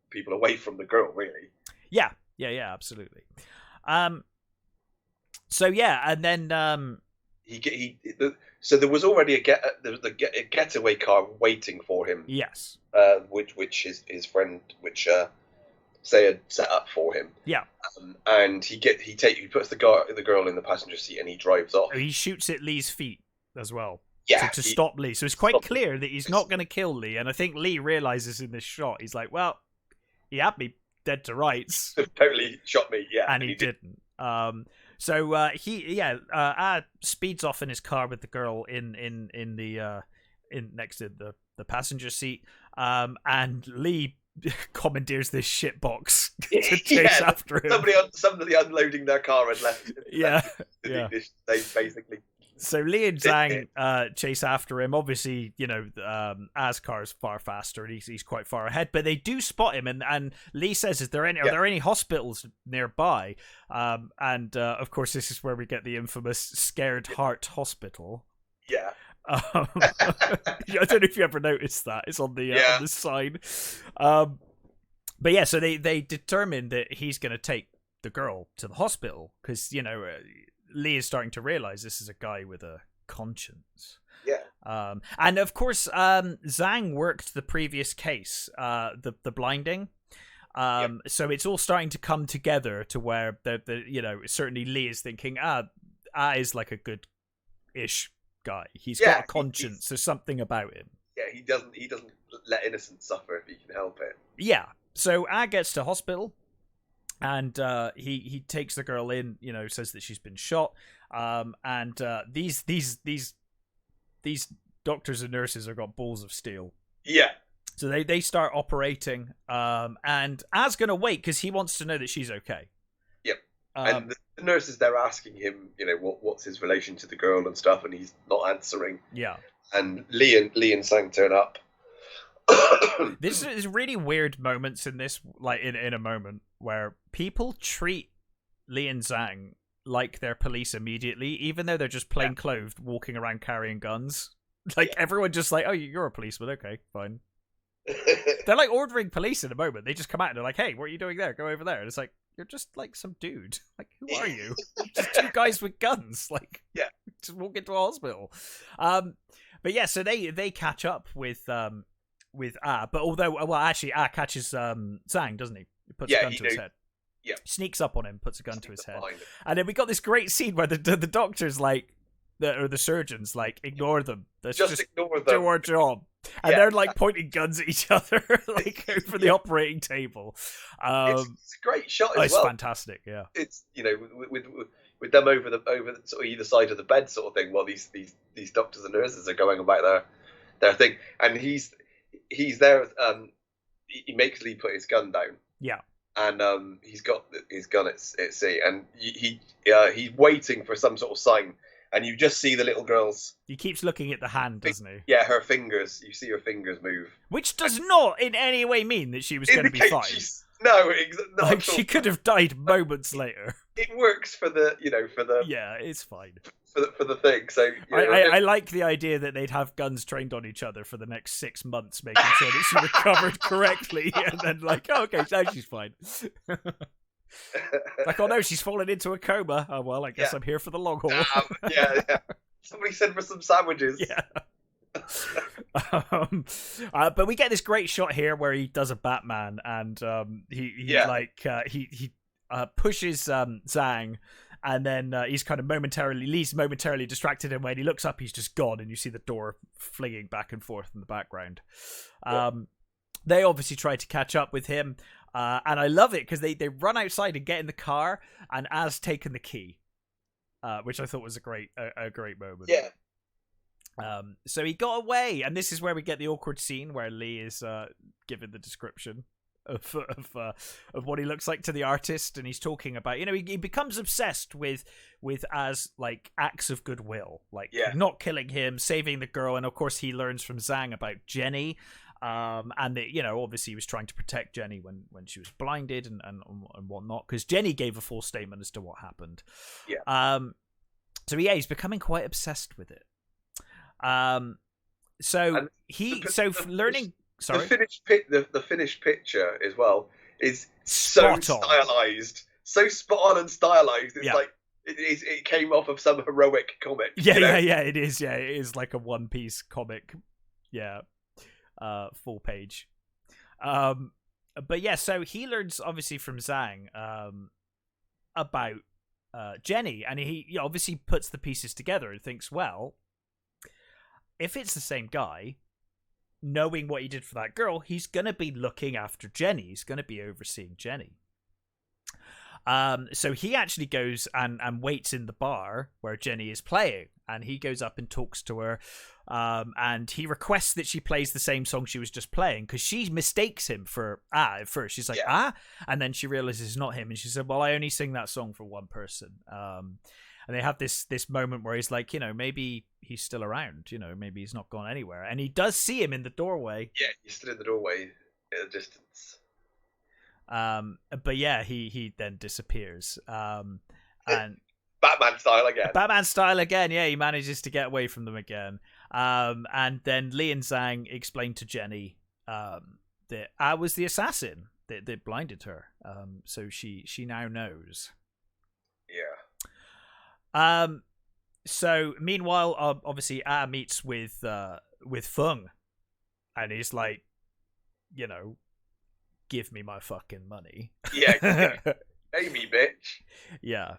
people away from the girl, really. Yeah, absolutely. And then so there was already a getaway car waiting for him. Yes. Which his friend, Sayed set up for him. Yeah. And he puts the girl in the passenger seat and he drives off. He shoots at Lee's feet as well. Yeah. To stop Lee. So it's quite clear that he's not going to kill Lee. And I think Lee realizes in this shot, he's like, well, he had me dead to rights. Totally shot me, yeah. And he didn't. So he speeds off in his car with the girl in next to the passenger seat. And Lee commandeers this shitbox to chase after him. Somebody unloading their car and left. They basically. So Lee and Zhang chase after him. Obviously, Az's car is far faster and he's quite far ahead. But they do spot him, and Lee says, "Are there any hospitals nearby?" And of course, this is where we get the infamous Scared Heart Hospital. Yeah. I don't know if you ever noticed that. It's on the sign. But so they determine that he's going to take the girl to the hospital because Lee is starting to realize this is a guy with a conscience. Yeah. And of course, Zhang worked the previous case, the blinding. So it's all starting to come together to where certainly Lee is thinking, is like a good-ish guy. He's got a conscience. There's something about him. Yeah, he doesn't let innocents suffer if he can help it. Yeah. So gets to hospital. And he takes the girl in, says that she's been shot. And these doctors and nurses have got balls of steel. Yeah. So they start operating. And Az's going to wait because he wants to know that she's okay. Yep. And the nurses, they're asking him, what's his relation to the girl and stuff, and he's not answering. Yeah. And Lee and Sang turn up. This is really weird moments in this, like in a moment where people treat Lee and Zhang like they're police immediately, even though they're just plain clothed walking around carrying guns. Like everyone just like, oh, you're a policeman, okay, fine. They're like ordering police in a moment. They just come out and they're like, hey, what are you doing there? Go over there. And it's like, you're just like some dude. Like, who are you? Just two guys with guns. Like, just walk into a hospital. But so they catch up with but although actually catches Zhang, doesn't he? He puts a gun to his head. Yeah. Sneaks up on him, puts a gun to his head. Behind him. And then we got this great scene where the doctor's like, or the surgeon's like, ignore them. Let's just ignore them. Do our job. And they're like pointing guns at each other, like over the operating table. It's a great shot as well. It's fantastic. Yeah. It's with them over sort of either side of the bed, sort of thing, while these doctors and nurses are going about their thing, and he's there. He makes Lee put his gun down. Yeah. And he's got his gun at sea, and he's waiting for some sort of sign. And you just see the little girl's... He keeps looking at the hand, doesn't he? Yeah, her fingers. You see her fingers move. Which does not in any way mean that she was going to be fine. No, not like, she could have died moments later. It works for the... Yeah, it's fine. For the thing, so... I like the idea that they'd have guns trained on each other for the next 6 months, making sure that she recovered correctly, and then okay, now she's fine. Like, oh no, she's fallen into a coma. Oh well, I guess I'm here for the long haul. Yeah. Somebody send for some sandwiches. Yeah. But we get this great shot here where he does a Batman, and he pushes Zhang, and then he's kind of momentarily distracted, and when he looks up, he's just gone, and you see the door flinging back and forth in the background. They obviously try to catch up with him. And I love it because they run outside and get in the car, and As taken the key, which I thought was a great moment. Yeah. So he got away, and this is where we get the awkward scene where Lee is given the description of what he looks like to the artist, and he's talking about, he becomes obsessed with As like acts of goodwill, like not killing him, saving the girl, and of course he learns from Zhang about Jenny. And that, obviously he was trying to protect Jenny when she was blinded and whatnot, because Jenny gave a full statement as to what happened. Yeah. So he's becoming quite obsessed with it. So learning. Sorry. The finished picture as well is so stylized, so spot on and stylized. It's like it came off of some heroic comic. Yeah, it is. Yeah, it is like a One Piece comic. Yeah. Full page. But yeah, so he learns obviously from Zhang about Jenny, and he obviously puts the pieces together and thinks, well, if it's the same guy, knowing what he did for that girl, he's gonna be looking after Jenny. He's gonna be overseeing Jenny. So he actually goes and waits in the bar where Jenny is playing, and he goes up and talks to her, and he requests that she plays the same song she was just playing, because she mistakes him for at first. She's like, and then she realizes it's not him, and she said, well, I only sing that song for one person. And they have this moment where he's like, maybe he's still around, maybe he's not gone anywhere, and he does see him in the doorway. Yeah, he's still in the doorway at a distance. But yeah, he then disappears. And Batman style again. Yeah, he manages to get away from them again. And then Lee and Zhang explain to Jenny that I was the assassin that blinded her. So she now knows. Yeah. So meanwhile, obviously, meets with Feng, and he's like, give me my fucking money. Yeah. Pay me, bitch. Yeah.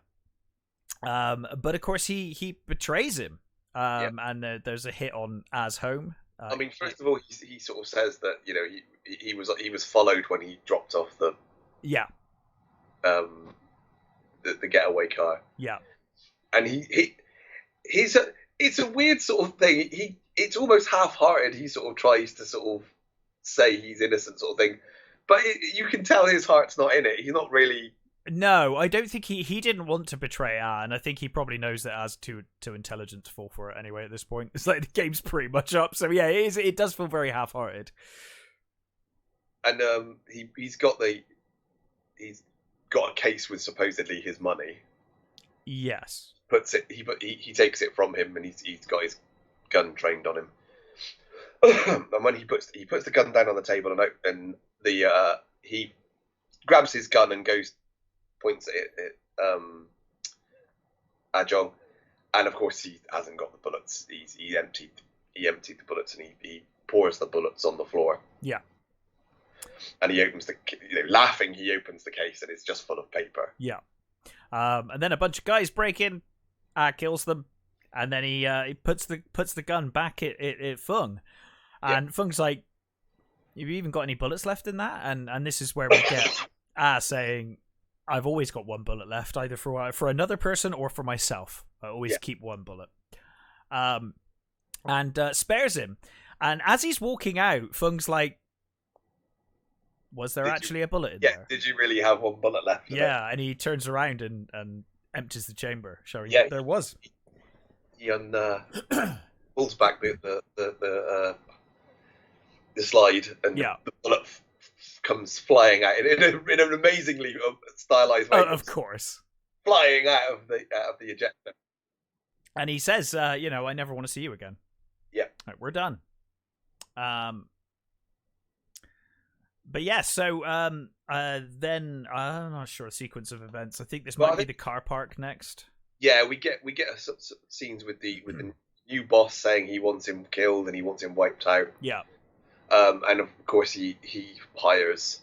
But of course he betrays him. And there's a hit on As home. I mean, first of all, he sort of says that he was followed when he dropped off the getaway car. Yeah. And it's a weird sort of thing. It's almost half-hearted. He sort of tries to sort of say he's innocent, sort of thing. But you can tell his heart's not in it. He's not really... No, I don't think he didn't want to betray A, and I think he probably knows that A's too intelligent to fall for it anyway at this point. It's like the game's pretty much up. So yeah, it does feel very half-hearted. And he's got a case with supposedly his money. Yes. He takes it from him, and he's got his gun trained on him. And when he puts the gun down on the table, and he grabs his gun and points at it Ajong, and of course he hasn't got the bullets. He emptied the bullets, and he pours the bullets on the floor. Yeah. And he opens laughing, he opens the case, and it's just full of paper. Yeah. And then a bunch of guys break in, kills them, and then he puts the gun back at Fung, and Fung's like, "Have you even got any bullets left in that?" And this is where we get saying, "I've always got one bullet left, either for another person or for myself. I always keep one bullet." And spares him. And as he's walking out, Fung's like, "Was there actually a bullet in there? Did you really have one bullet left?" And he turns around and empties the chamber, showing there was. He pulls back the slide, and the bullet comes flying out in an amazingly stylized way. Of course, flying out of the ejector. And he says, "I never want to see you again." Yeah, right, we're done. But yeah, so then I'm not sure the sequence of events. I think this might be the car park next. Yeah, we get scenes with the new boss saying he wants him killed and he wants him wiped out. Yeah. And of course he hires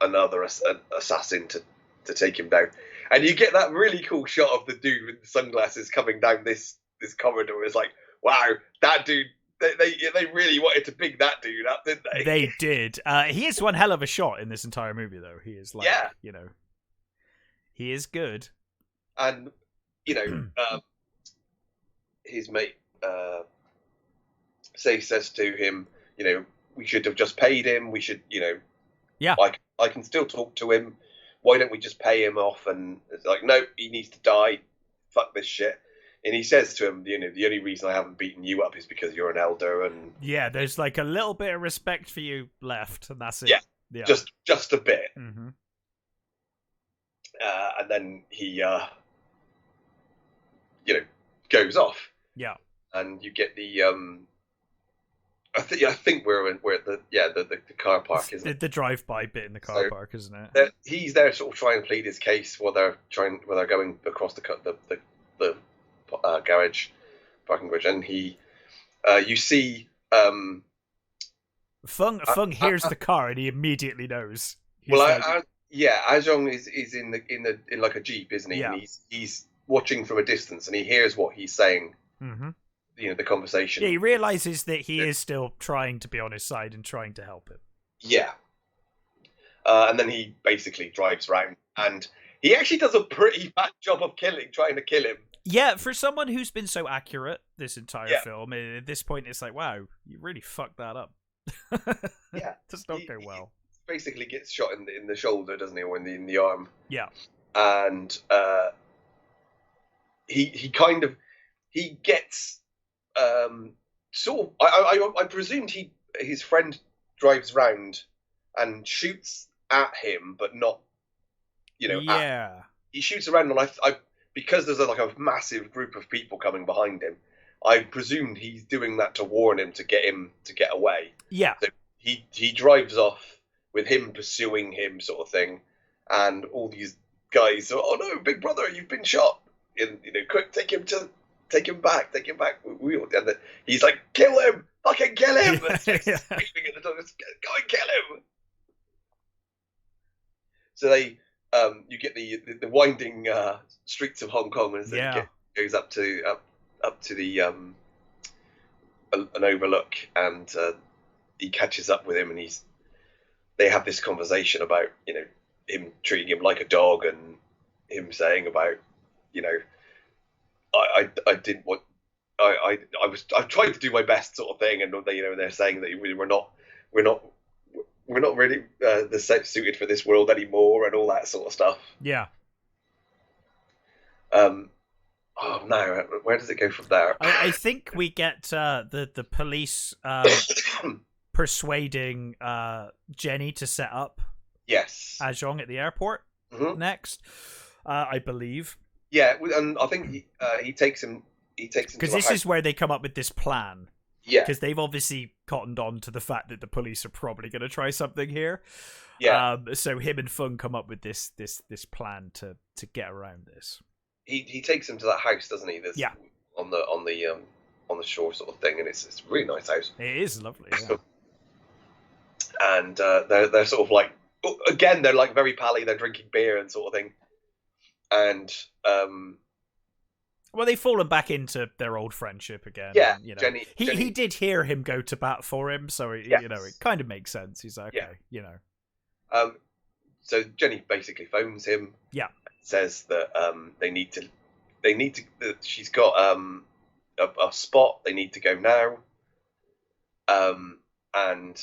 another assassin to take him down. And you get that really cool shot of the dude with the sunglasses coming down this corridor. It's like, wow, that dude. They really wanted to big that dude up, didn't they? They did. He is one hell of a shot in this entire movie, though. He is he is good. And his mate says to him, we should have just paid him. We should, I can still talk to him. Why don't we just pay him off? And it's like, no, he needs to die. Fuck this shit. And he says to him, the only reason I haven't beaten you up is because you're an elder. And there's like a little bit of respect for you left, and that's it. Yeah. Just a bit. Mm-hmm. And then he, goes off. Yeah. And you get the, I think we're at the car park, isn't it? The drive-by bit in the car park, isn't it? He's there sort of trying to plead his case while they're going across the garage parking garage, and you see Fung hears the car and he immediately knows. Ajong is in like a jeep, isn't he? Yeah. And he's watching from a distance and he hears what he's saying. Mm-hmm. The conversation. Yeah, he realizes that he is still trying to be on his side and trying to help him. Yeah. And then he basically drives around, and he actually does a pretty bad job of trying to kill him. Yeah, for someone who's been so accurate this entire film, at this point it's like, wow, you really fucked that up. Yeah. Does not go well. He basically gets shot in the shoulder, doesn't he, or in the arm? Yeah. And he gets sort of. I presumed his friend drives round and shoots at him, but not. He shoots around, and I because there's a massive group of people coming behind him. I presumed he's doing that to warn him to get away. Yeah. So he drives off with him pursuing him, sort of thing, and all these guys are, "Oh no, big brother, you've been shot! And quick, take him back. And he's like, kill him, fucking kill him! Screaming at the dog, go and kill him! So they, you get the winding streets of Hong Kong, as it goes up to the an overlook, and he catches up with him, and they have this conversation about him treating him like a dog, and him saying about I didn't want I tried to do my best, sort of thing, and they're saying that we're not really suited for this world anymore, and all that sort of stuff. Yeah. Oh no, where does it go from there? I think we get the police persuading Jenny to set up Ajong at the airport next, I believe. Yeah, and I think he takes him because this is where they come up with this plan. Yeah, because they've obviously cottoned on to the fact that the police are probably going to try something here. Yeah. So him and Fung come up with this plan to get around this. He takes him to that house, doesn't he? On the shore, sort of thing, and it's a really nice house. It is lovely. and they're sort of like, again, they're like very pally. They're drinking beer and sort of thing, and well, they've fallen back into their old friendship again. Yeah, and, you know, Jenny, he did hear him go to bat for him, so yes. you know, it kind of makes sense. He's like, okay, you know. So Jenny basically phones him. Yeah. Says that they need to. She's got a spot. They need to go now. And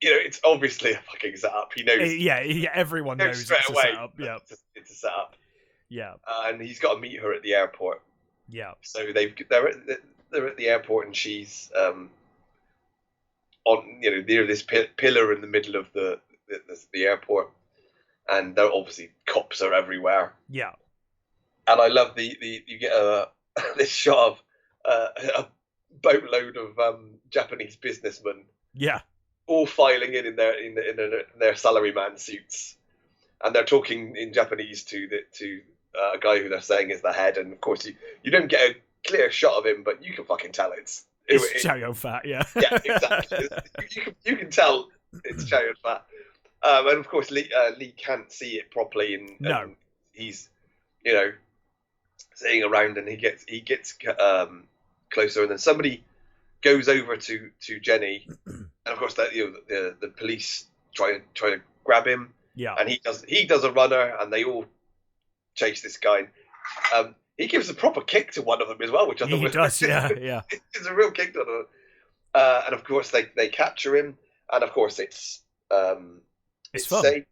you know, it's obviously a fucking setup. He knows. Yeah. Everyone knows straight it's away. A setup. Yeah. It's a setup. Yeah. And he's got to meet her at the airport. Yeah. So they're at the airport, and she's on, you know, near this pillar in the middle of the airport, and there obviously cops are everywhere. Yeah. And I love you get this shot of a boatload of Japanese businessmen. Yeah. All filing in their salaryman suits, and they're talking in Japanese to a guy who they're saying is the head, and of course you don't get a clear shot of him, but you can fucking tell it's Chow Yun-fat, yeah. Yeah, exactly. you can tell it's Chow Yun-fat, and of course Lee can't see it properly, and he's, you know, sitting around, and he gets closer, and then somebody goes over to Jenny, and of course that, you know, the police try to grab him. Yeah. And he does a runner, and they all chase this guy. He gives a proper kick to one of them as well, which I thought does. Yeah. It's a real kick to them. And of course they capture him, and of course it's fun.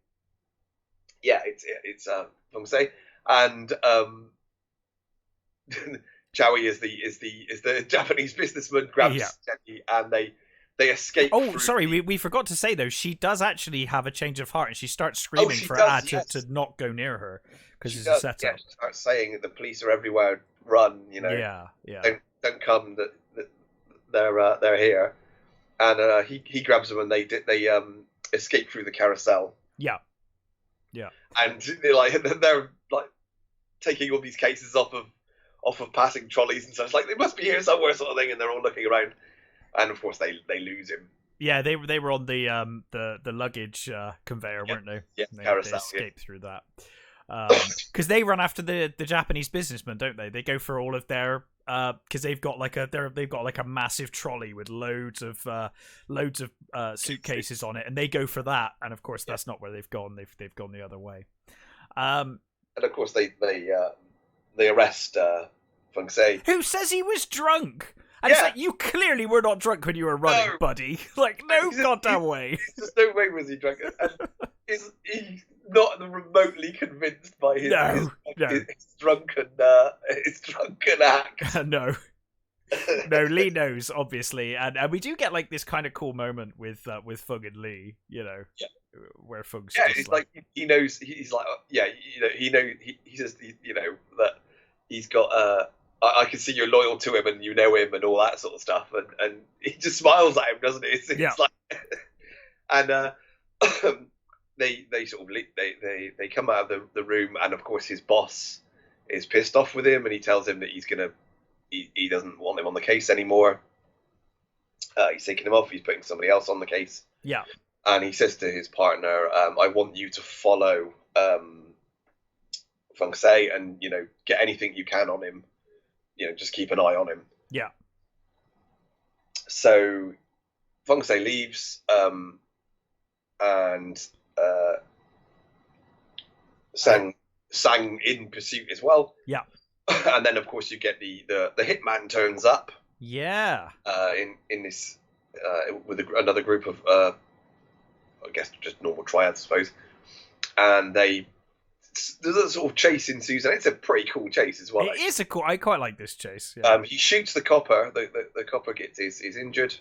Yeah, it's fun to say, and Chowie is the Japanese businessman, grabs Jenny, and they escape. Oh, sorry, we forgot to say though, she does actually have a change of heart, and she starts screaming for Ad to not go near her because it's a setup. Yeah, she starts saying that the police are everywhere, run, you know. Yeah. Don't come, that they're here, and he grabs them, and they escape through the carousel. Yeah. And they're like taking all these cases off of passing trolleys and stuff. It's like they must be here somewhere, sort of thing, and they're all looking around. And of course they lose him. Yeah, they were on the luggage conveyor, weren't they? Yeah, they carousel. They escaped through that. Because they run after the Japanese businessmen, don't they? They go for all of their because they've got like a massive trolley with loads of suitcases on it, and they go for that. And of course that's not where they've gone. They've gone the other way. And of course they arrest Feng Se, who says he was drunk. And it's like, you clearly were not drunk when you were running, buddy. Like, no goddamn way. There's no way was he drunk. And he's not remotely convinced by his drunken act. No, Lee knows, obviously. And we do get, like, this kind of cool moment with Fung and Lee, you know, where Fung's it's like he knows, he's like, he says, you know, that he's got I can see you're loyal to him, and you know him, and all that sort of stuff, and he just smiles at him, doesn't he? It's like, and they sort of they come out of the room, and of course his boss is pissed off with him, and he tells him that he doesn't want him on the case anymore. He's taking him off. He's putting somebody else on the case. Yeah, and he says to his partner, "I want you to follow Feng Se, and, you know, get anything you can on him. You know, just keep an eye on him." Yeah. So Feng Se leaves, and Sang in pursuit as well. Yeah. And then of course you get the hitman turns up. Yeah. In this with another group of I guess just normal triads, I suppose, and there's a sort of chase ensues, and it's a pretty cool chase as well. It is I quite like this chase. Yeah. He shoots the copper. The copper is injured,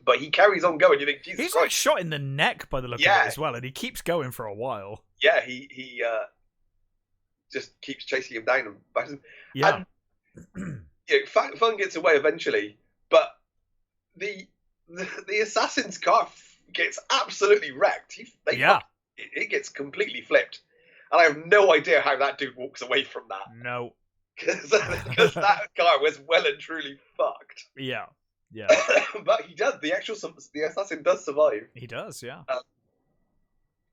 but he carries on going. You think, Jesus he's Christ. Like shot in the neck by the look of it as well, and he keeps going for a while. Yeah, he just keeps chasing him down and bashes him. Yeah. And, Fun gets away eventually, but the assassin's car gets absolutely wrecked. It gets completely flipped. And I have no idea how that dude walks away from that. No. Because that car was well and truly fucked. Yeah. Yeah. But he does. The assassin does survive. He does, yeah.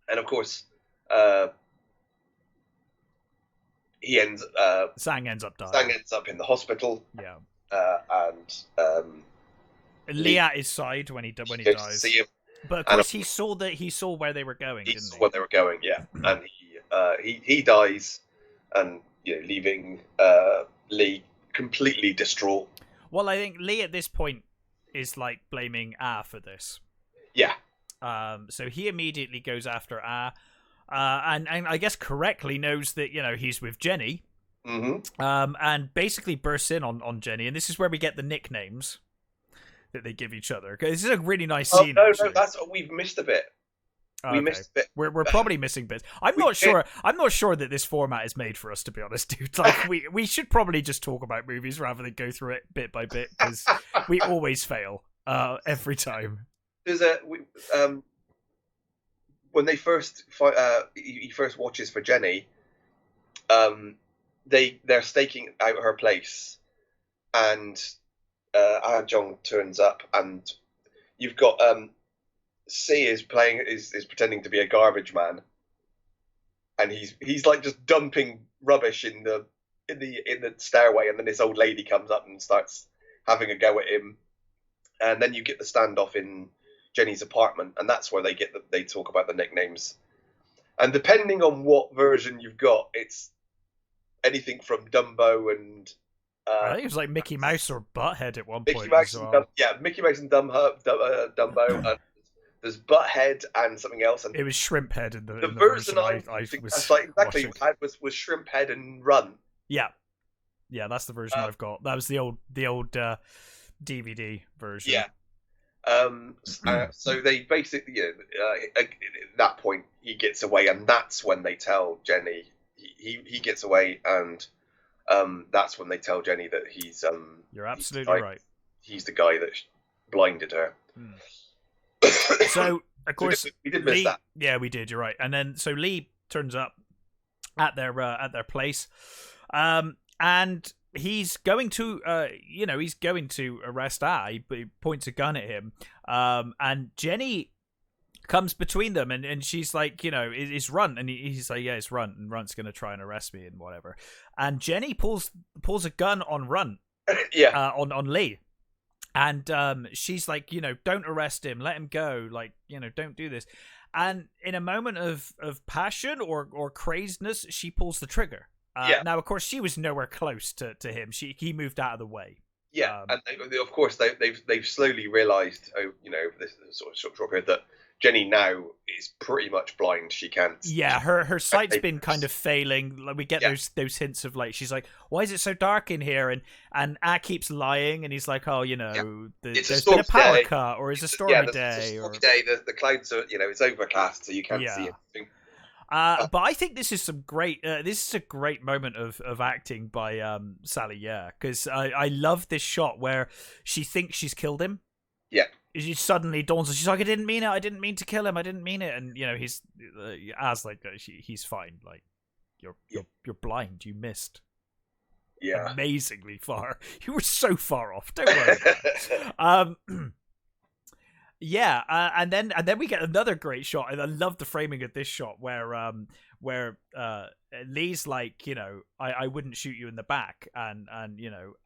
And of course, he ends. Sang ends up dying. Sang ends up in the hospital. Yeah. And Lee at his side when he dies. See him. But of course, he saw where they were going. He saw where they were going, yeah. And he dies, and leaving Lee completely distraught. Well, I think Lee at this point is like blaming Ah for this. Yeah. So he immediately goes after Ah, and I guess correctly knows that he's with Jenny. Mm-hmm. And basically bursts in on Jenny, and this is where we get the nicknames that they give each other. This is a really nice scene. No, we've missed a bit. We missed a bit. We're probably missing bits. I'm not sure that this format is made for us, to be honest, dude. Like we should probably just talk about movies rather than go through it bit by bit, because we always fail every time. There's when they first he first watches for Jenny, they're staking out her place, and Ah Jong turns up, and you've got C is pretending to be a garbage man, and he's like just dumping rubbish in the stairway, and then this old lady comes up and starts having a go at him, and then you get the standoff in Jenny's apartment, and that's where they talk about the nicknames, and depending on what version you've got, it's anything from Dumbo and I think it was like Mickey Mouse or Butthead at one point. Mickey Mouse and Dumbo. And there's Butthead and something else. And it was Shrimp Head in the version I was like exactly was Shrimp Head and Run. Yeah, that's the version I've got. That was the old DVD version. Yeah. So they basically, at that point he gets away, and that's when they tell Jenny he gets away, and that's when they tell Jenny that he's you're absolutely right. He's the guy that blinded her. So of course we did miss that. Yeah, we did. You're right. And then so Lee turns up at their place, and he's going to arrest Ah, but he points a gun at him, and Jenny comes between them, and she's like, it's Runt, and he's like, yeah, it's Runt, and Runt's gonna try and arrest me and whatever, and Jenny pulls a gun on Runt, on Lee, and she's like, don't arrest him, let him go, like, don't do this, and in a moment of passion or craziness, she pulls the trigger. Now, of course, she was nowhere close to him. He moved out of the way. Yeah, and of course they've slowly realised, this sort of short period, that Jenny now is pretty much blind. She can't. Yeah, her sight's been kind of failing. Like we get those hints of like, she's like, "Why is it so dark in here?" And Ah keeps lying, and he's like, "Oh, there's been a power cut, or it's a stormy day, or the clouds are, it's overcast, so you can't see anything." But I think this is some great. This is a great moment of acting by Sally. Yeah, because I love this shot where she thinks she's killed him. Yeah. She suddenly dawns, and she's like, "I didn't mean it. I didn't mean to kill him. I didn't mean it." And he's as like he's fine. Like you're blind. You missed. Yeah. Amazingly far. You were so far off. Don't worry about it. Yeah, and then we get another great shot, and I love the framing of this shot where Lee's like, I wouldn't shoot you in the back, and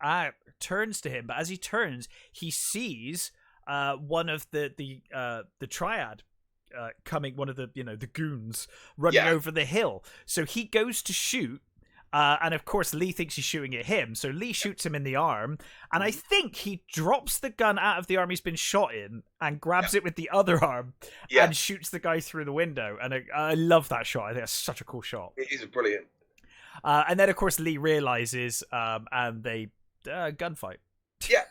Ah turns to him, but as he turns, he sees one of the triad coming, one of the goons running over the hill. So he goes to shoot. And of course, Lee thinks he's shooting at him, so Lee shoots him in the arm, and I think he drops the gun out of the arm he's been shot in and grabs it with the other arm and shoots the guy through the window. And I love that shot. I think that's such a cool shot. It is brilliant. And then, of course, Lee realizes, and they gunfight. Yeah,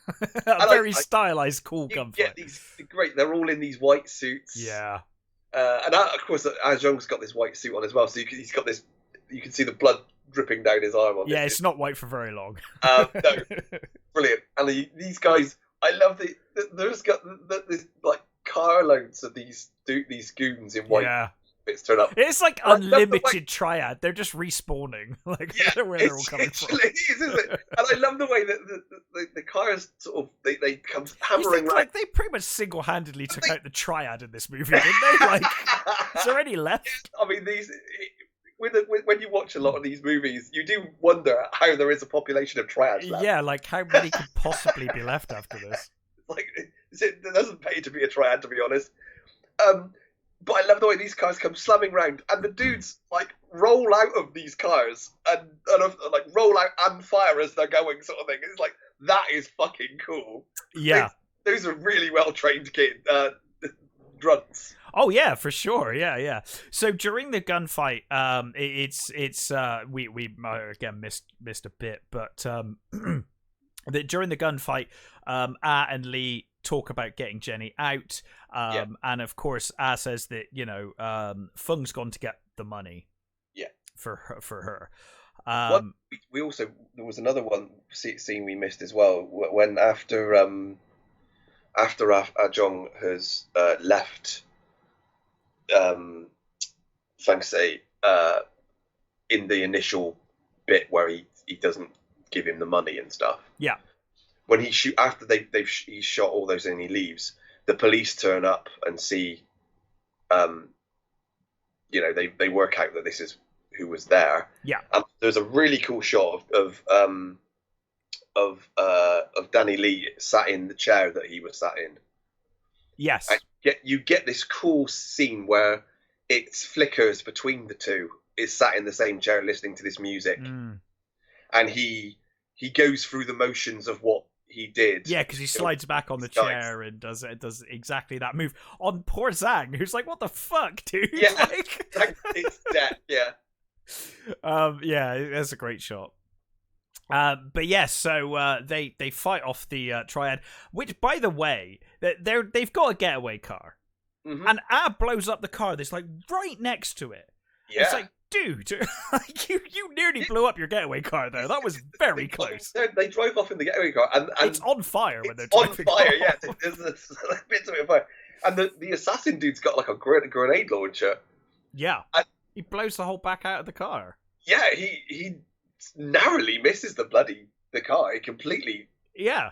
a very stylized, cool gunfight. Yeah, these great. They're all in these white suits. Yeah, and of course, Ah Jong's got this white suit on as well, so he's got this. You can see the blood dripping down his arm. It's not white for very long. No, brilliant. And these guys, I love there's got this like carloads of these goons in white bits turn up. It's like unlimited triad. They're just respawning. Like, I don't know where they're all coming from. It is, isn't it? And I love the way that the cars sort of they come hammering right. Like they pretty much single-handedly took out the triad in this movie, didn't they? Like, is there any left? I mean, when you watch a lot of these movies, you do wonder how there is a population of triads left. Yeah, like how many could possibly be left after this? Like, it doesn't pay to be a triad, to be honest. But I love the way these cars come slamming round, and the dudes like roll out of these cars and like roll out and fire as they're going, sort of thing. It's like, that is fucking cool. Yeah, those are really well trained grunts. Oh yeah, for sure. Yeah. So during the gunfight, we again missed a bit, but during the gunfight, Ah and Lee talk about getting Jenny out, and of course Ah says that Fung's gone to get the money, for her. We also, there was another one scene we missed as well, when after Ah Jong has left Fang Se in the initial bit where he doesn't give him the money and stuff. Yeah. When he after he's shot all those and he leaves, the police turn up and see, they work out that this is who was there. Yeah. There's a really cool shot of Danny Lee sat in the chair that he was sat in. Yes. And you get this cool scene where it flickers between the two. It's sat in the same chair listening to this music, and he goes through the motions of what he did. Yeah, because he slides back on the chair and does exactly that move on poor Zhang, who's like, "What the fuck, dude?" Yeah, like... it's dead. Yeah. Yeah, that's a great shot. But yes, so they fight off the triad, which, by the way, they've got a getaway car, and Ah blows up the car that's like right next to it. Yeah. It's like, dude, like you nearly blew up your getaway car there. That was very close. They drove off in the getaway car, and it's on fire when they're driving on fire. off. Yeah, there's bits of it on fire, and the assassin dude's got like a grenade launcher. Yeah, he blows the whole back out of the car. Yeah, he narrowly misses the car. He completely. Yeah.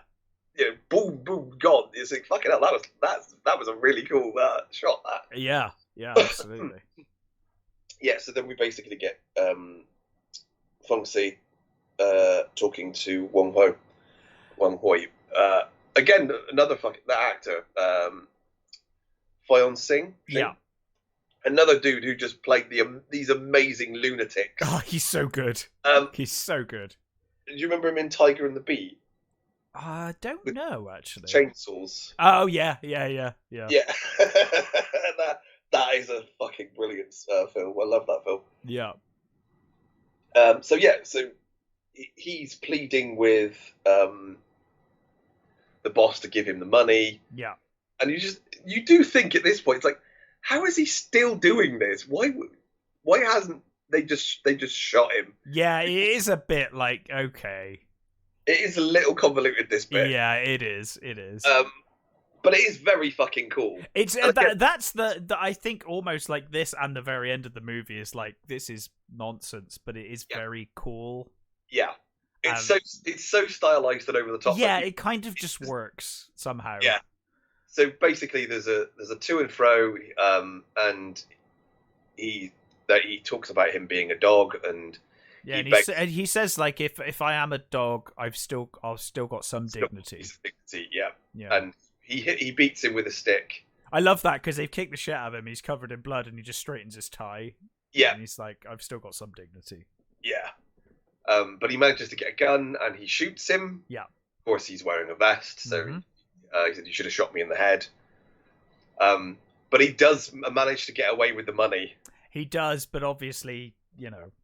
Boom, boom, gone. It's like, fucking hell. That was a really cool shot. That. Yeah, absolutely. Yeah, so then we basically get Feng Si talking to Wang Hui. Again, another that actor, Fyon Sing. Yeah. Another dude who just played these amazing lunatics. Oh, he's so good. He's so good. Do you remember him in Tiger and the Bee? I don't know, actually. Chainsaws. Oh, yeah. Yeah. That is a fucking brilliant film. I love that film. Yeah. So he's pleading with the boss to give him the money. Yeah. And you do think at this point, it's like, how is he still doing this? Why hasn't they just shot him? Yeah, it is a bit like, okay. It is a little convoluted, this bit. Yeah, it is. But it is very fucking cool. It's that's the I think almost like this and the very end of the movie is like, this is nonsense, but it is very cool. Yeah, it's so stylized and over the top. Yeah, it kind of just works somehow. Yeah. So basically, there's a to and fro, and he talks about him being a dog, and and he says like, if I am a dog, I've still got some dignity. Yeah. And he beats him with a stick. I love that because they've kicked the shit out of him. He's covered in blood, and he just straightens his tie. Yeah, and he's like, I've still got some dignity. Yeah. But he manages to get a gun, and he shoots him. Yeah. Of course, he's wearing a vest, so. He said, "You should have shot me in the head." But he does manage to get away with the money. He does, but obviously,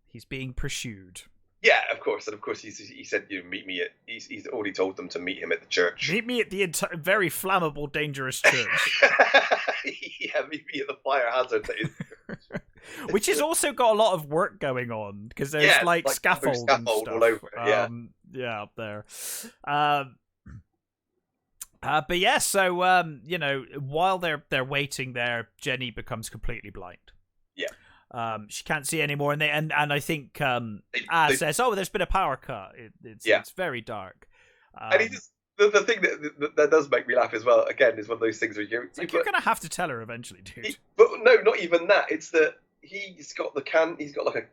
he's being pursued. Yeah, of course. And of course, he said, meet me at... He's already told them to meet him at the church. Meet me at the very flammable, dangerous church. Yeah, meet me at the fire hazard. Which has also got a lot of work going on, because there's like scaffold and stuff. All over it, yeah, up there. But yeah, so while they're waiting there, Jenny becomes completely blind. Yeah. She can't see anymore, and I think they says, "Oh, there's been a power cut. It's very dark." And he just the thing that does make me laugh as well. Again, is one of those things where you're gonna have to tell her eventually, dude. But no, not even that. It's that he's got like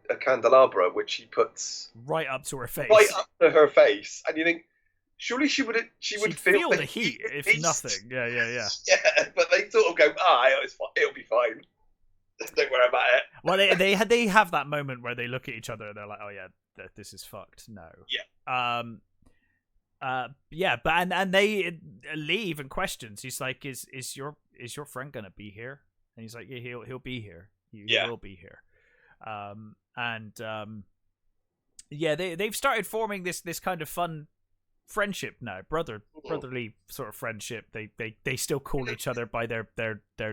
a candelabra which he puts right up to her face, and you think surely she would feel the heat if nothing. Yeah. Yeah, but they sort of go, it'll be fine. Don't worry about it. Well, they have that moment where they look at each other and they're like, oh yeah, this is fucked. No. Yeah. But and they leave and questions. He's like, is your friend gonna be here? And he's like, yeah, he'll be here. He will be here. They've started forming this kind of fun friendship now, brotherly sort of friendship. They still call each other by their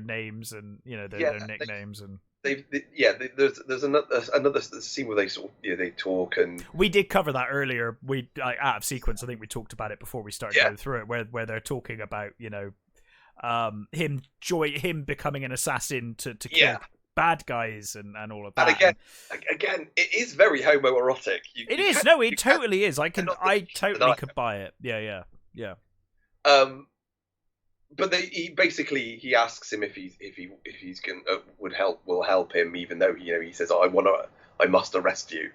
names and their nicknames and. There's another scene where they sort of, they talk, and we did cover that earlier. We out of sequence. I think we talked about it before we started going through it, where they're talking about him becoming an assassin to kill bad guys and all of that. And again, it is very homoerotic. It totally is. I totally could buy it. Yeah. But he asks him if he's will help him, even though he says, I must arrest you,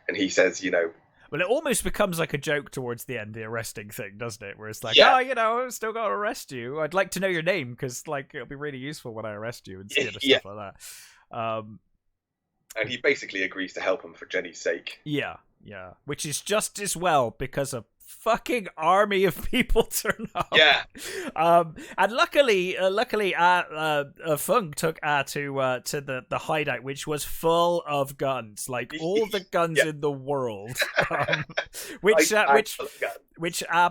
and he says, Well, it almost becomes like a joke towards the end, the arresting thing, doesn't it? Where it's like, I've still got to arrest you. I'd like to know your name because it'll be really useful when I arrest you and stuff like that. And he basically agrees to help him for Jenny's sake. Yeah, which is just as well because a fucking army of people turn up. Yeah. And luckily, Fung took to the hideout, which was full of guns, like all the guns in the world, which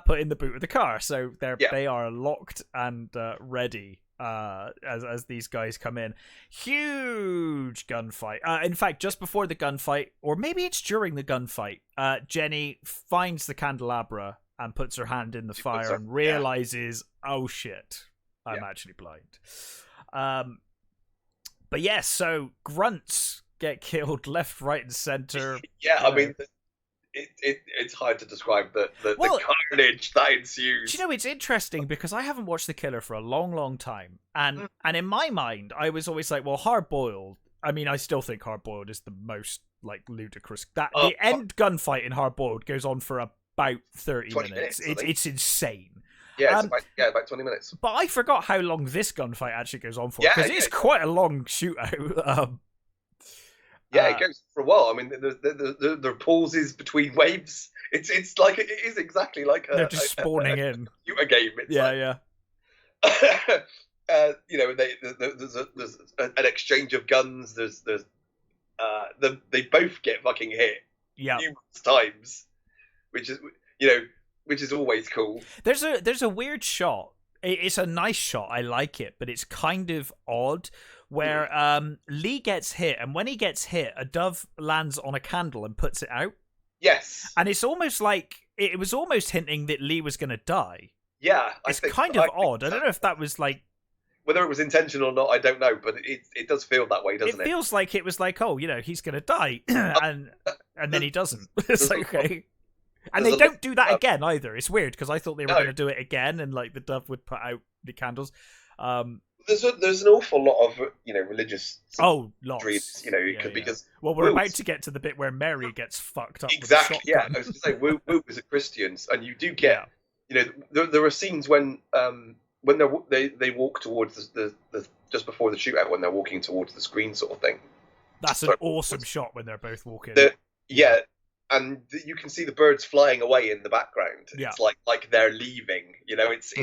put in the boot of the car, so they are locked and ready. As these guys come in, huge gunfight. In fact, just before the gunfight, or maybe it's during the gunfight, Jenny finds the candelabra and puts her hand in the fire and realizes, oh shit, I'm actually blind. But yes, so grunts get killed left, right, and center. I mean. It's hard to describe the carnage that ensues. Do you know, it's interesting because I haven't watched The Killer for a long, long time. And in my mind, I was always like, well, Hard Boiled. I mean, I still think Hard Boiled is the most ludicrous. The end gunfight in Hard Boiled goes on for about 30 minutes. It's insane. Yeah, about 20 minutes. But I forgot how long this gunfight actually goes on for because it's quite a long shootout. It goes for a while. I mean, there are pauses between waves. It's like it is exactly like they're just spawning in a game. It's there's an exchange of guns. They both get fucking hit numerous times, which is always cool. There's a weird shot. It's a nice shot. I like it, but it's kind of odd. Where Lee gets hit, and when he gets hit, a dove lands on a candle and puts it out. Yes. And it's almost like it was almost hinting that Lee was going to die. Yeah, it's kind of odd. I don't know if that was like whether it was intentional or not. I don't know, but it does feel that way, doesn't it? It feels like it was like, he's going to die, and then he doesn't. It's like, okay. And they don't do that again either. It's weird because I thought they were going to do it again, and like the dove would put out the candles. There's an awful lot of religious dreams, because we're about to get to the bit where Mary gets fucked up. Exactly. With a shotgun. I was going to say Wu is a Christian, and you do get there are scenes when they walk towards the just before the shootout when they're walking towards the screen sort of thing. That's an awesome shot when they're both walking. And you can see the birds flying away in the background. Yeah. It's like they're leaving. It's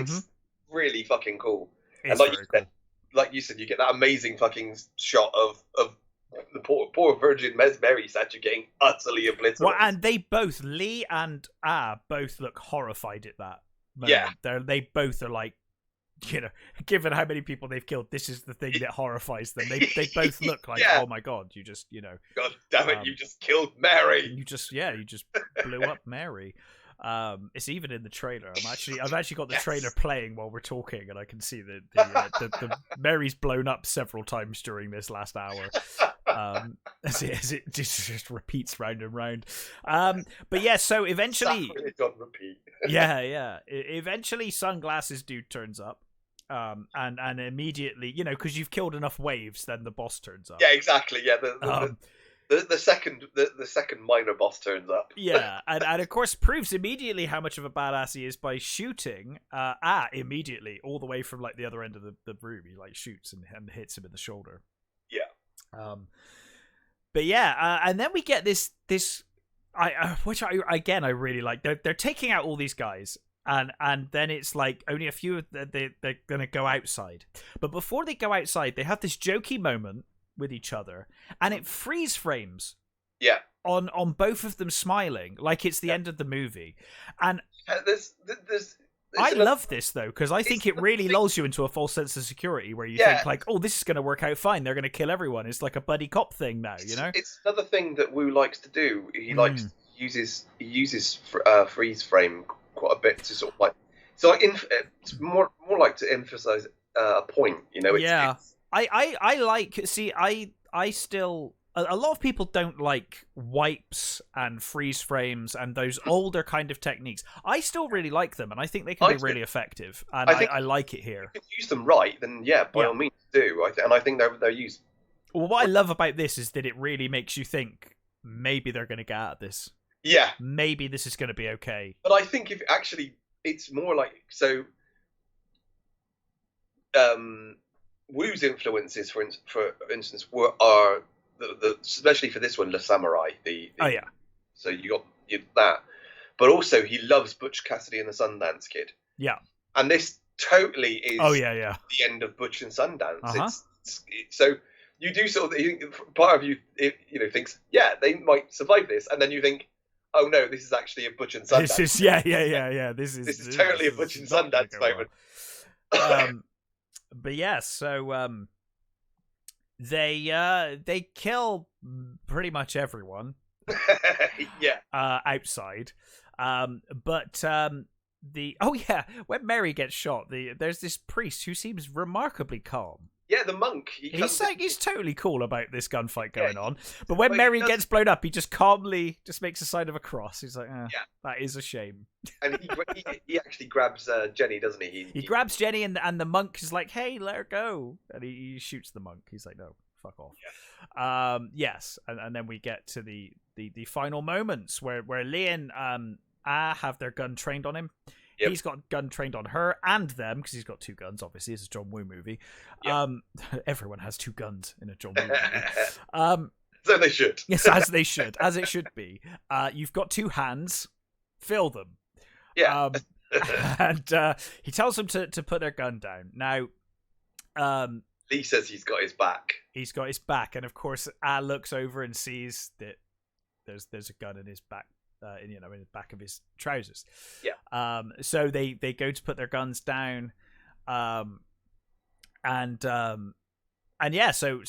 really fucking cool. It's and like you said, you get that amazing fucking shot of the poor Virgin Mary statue getting utterly obliterated. Well, and they both, Lee and both look horrified at that moment. Yeah. They both are like, given how many people they've killed, this is the thing that horrifies them. They both look like, oh my god, you just, God damn it, you just killed Mary. You just blew up Mary. It's even in the trailer. I've actually got the trailer playing while we're talking, and I can see the Mary's blown up several times during this last hour. As it just repeats round and round. But yeah, so eventually, it's on repeat. Eventually, Sunglasses Dude turns up. And immediately, because you've killed enough waves, then the boss turns up. Yeah, exactly. Yeah, the second minor boss turns up. Yeah, and of course proves immediately how much of a badass he is by shooting immediately all the way from like the other end of the room. He like shoots and hits him in the shoulder. Yeah. But yeah, and then we get this which I really like. They're taking out all these guys. And then it's like only a few they're gonna go outside, but before they go outside, they have this jokey moment with each other, and it freeze frames. Yeah. On both of them smiling, like it's the end of the movie, and I love this though because I think it really lulls you into a false sense of security where you think like, oh, this is going to work out fine. They're going to kill everyone. It's like a buddy cop thing now, It's another thing that Wu likes to do. He likes uses freeze frame quite a bit to sort of like, it's more like to emphasize a point, I like, see, I still, a lot of people don't like wipes and freeze frames and those older kind of techniques. I still really like them, and I think they can be really effective, and I like it here. If you use them right, then by all means do. I think they're used. Well, what I love about this is that it really makes you think maybe they're going to get out of this. Yeah. Maybe this is going to be okay. But I think if actually it's more like, so Wu's influences, for instance, are especially for this one, Le Samurai. So you got that, but also he loves Butch Cassidy and the Sundance Kid. Yeah. And this totally is. The end of Butch and Sundance. So you do sort of, part of you thinks, yeah, they might survive this, and then you think, oh no, this is actually a Butch and Sundance. This is This is totally a Butch and Sundance moment. But yeah, so they kill pretty much everyone. Outside. But when Mary gets shot, there's this priest who seems remarkably calm. Yeah, the monk. He's totally cool about this gunfight going on. But when Mary gets blown up, he just calmly just makes a sign of a cross. He's like, that is a shame. And he actually grabs Jenny, doesn't he? He grabs Jenny, and the monk is like, hey, let her go. And he shoots the monk. He's like, no, fuck off. Yeah. Yes. And then we get to the final moments where Lee and have their gun trained on him. Yep. He's got gun trained on her and them because he's got two guns. Obviously, it's a John Woo movie. Yep. Everyone has two guns in a John Woo movie. So they should. Yes, as they should, as it should be. You've got two hands. Fill them. Yeah. And he tells them to put their gun down. Now, Lee says he's got his back. He's got his back, and of course, looks over and sees that there's a gun in his back. In the back of his trousers. Yeah. So they go to put their guns down, and yeah. So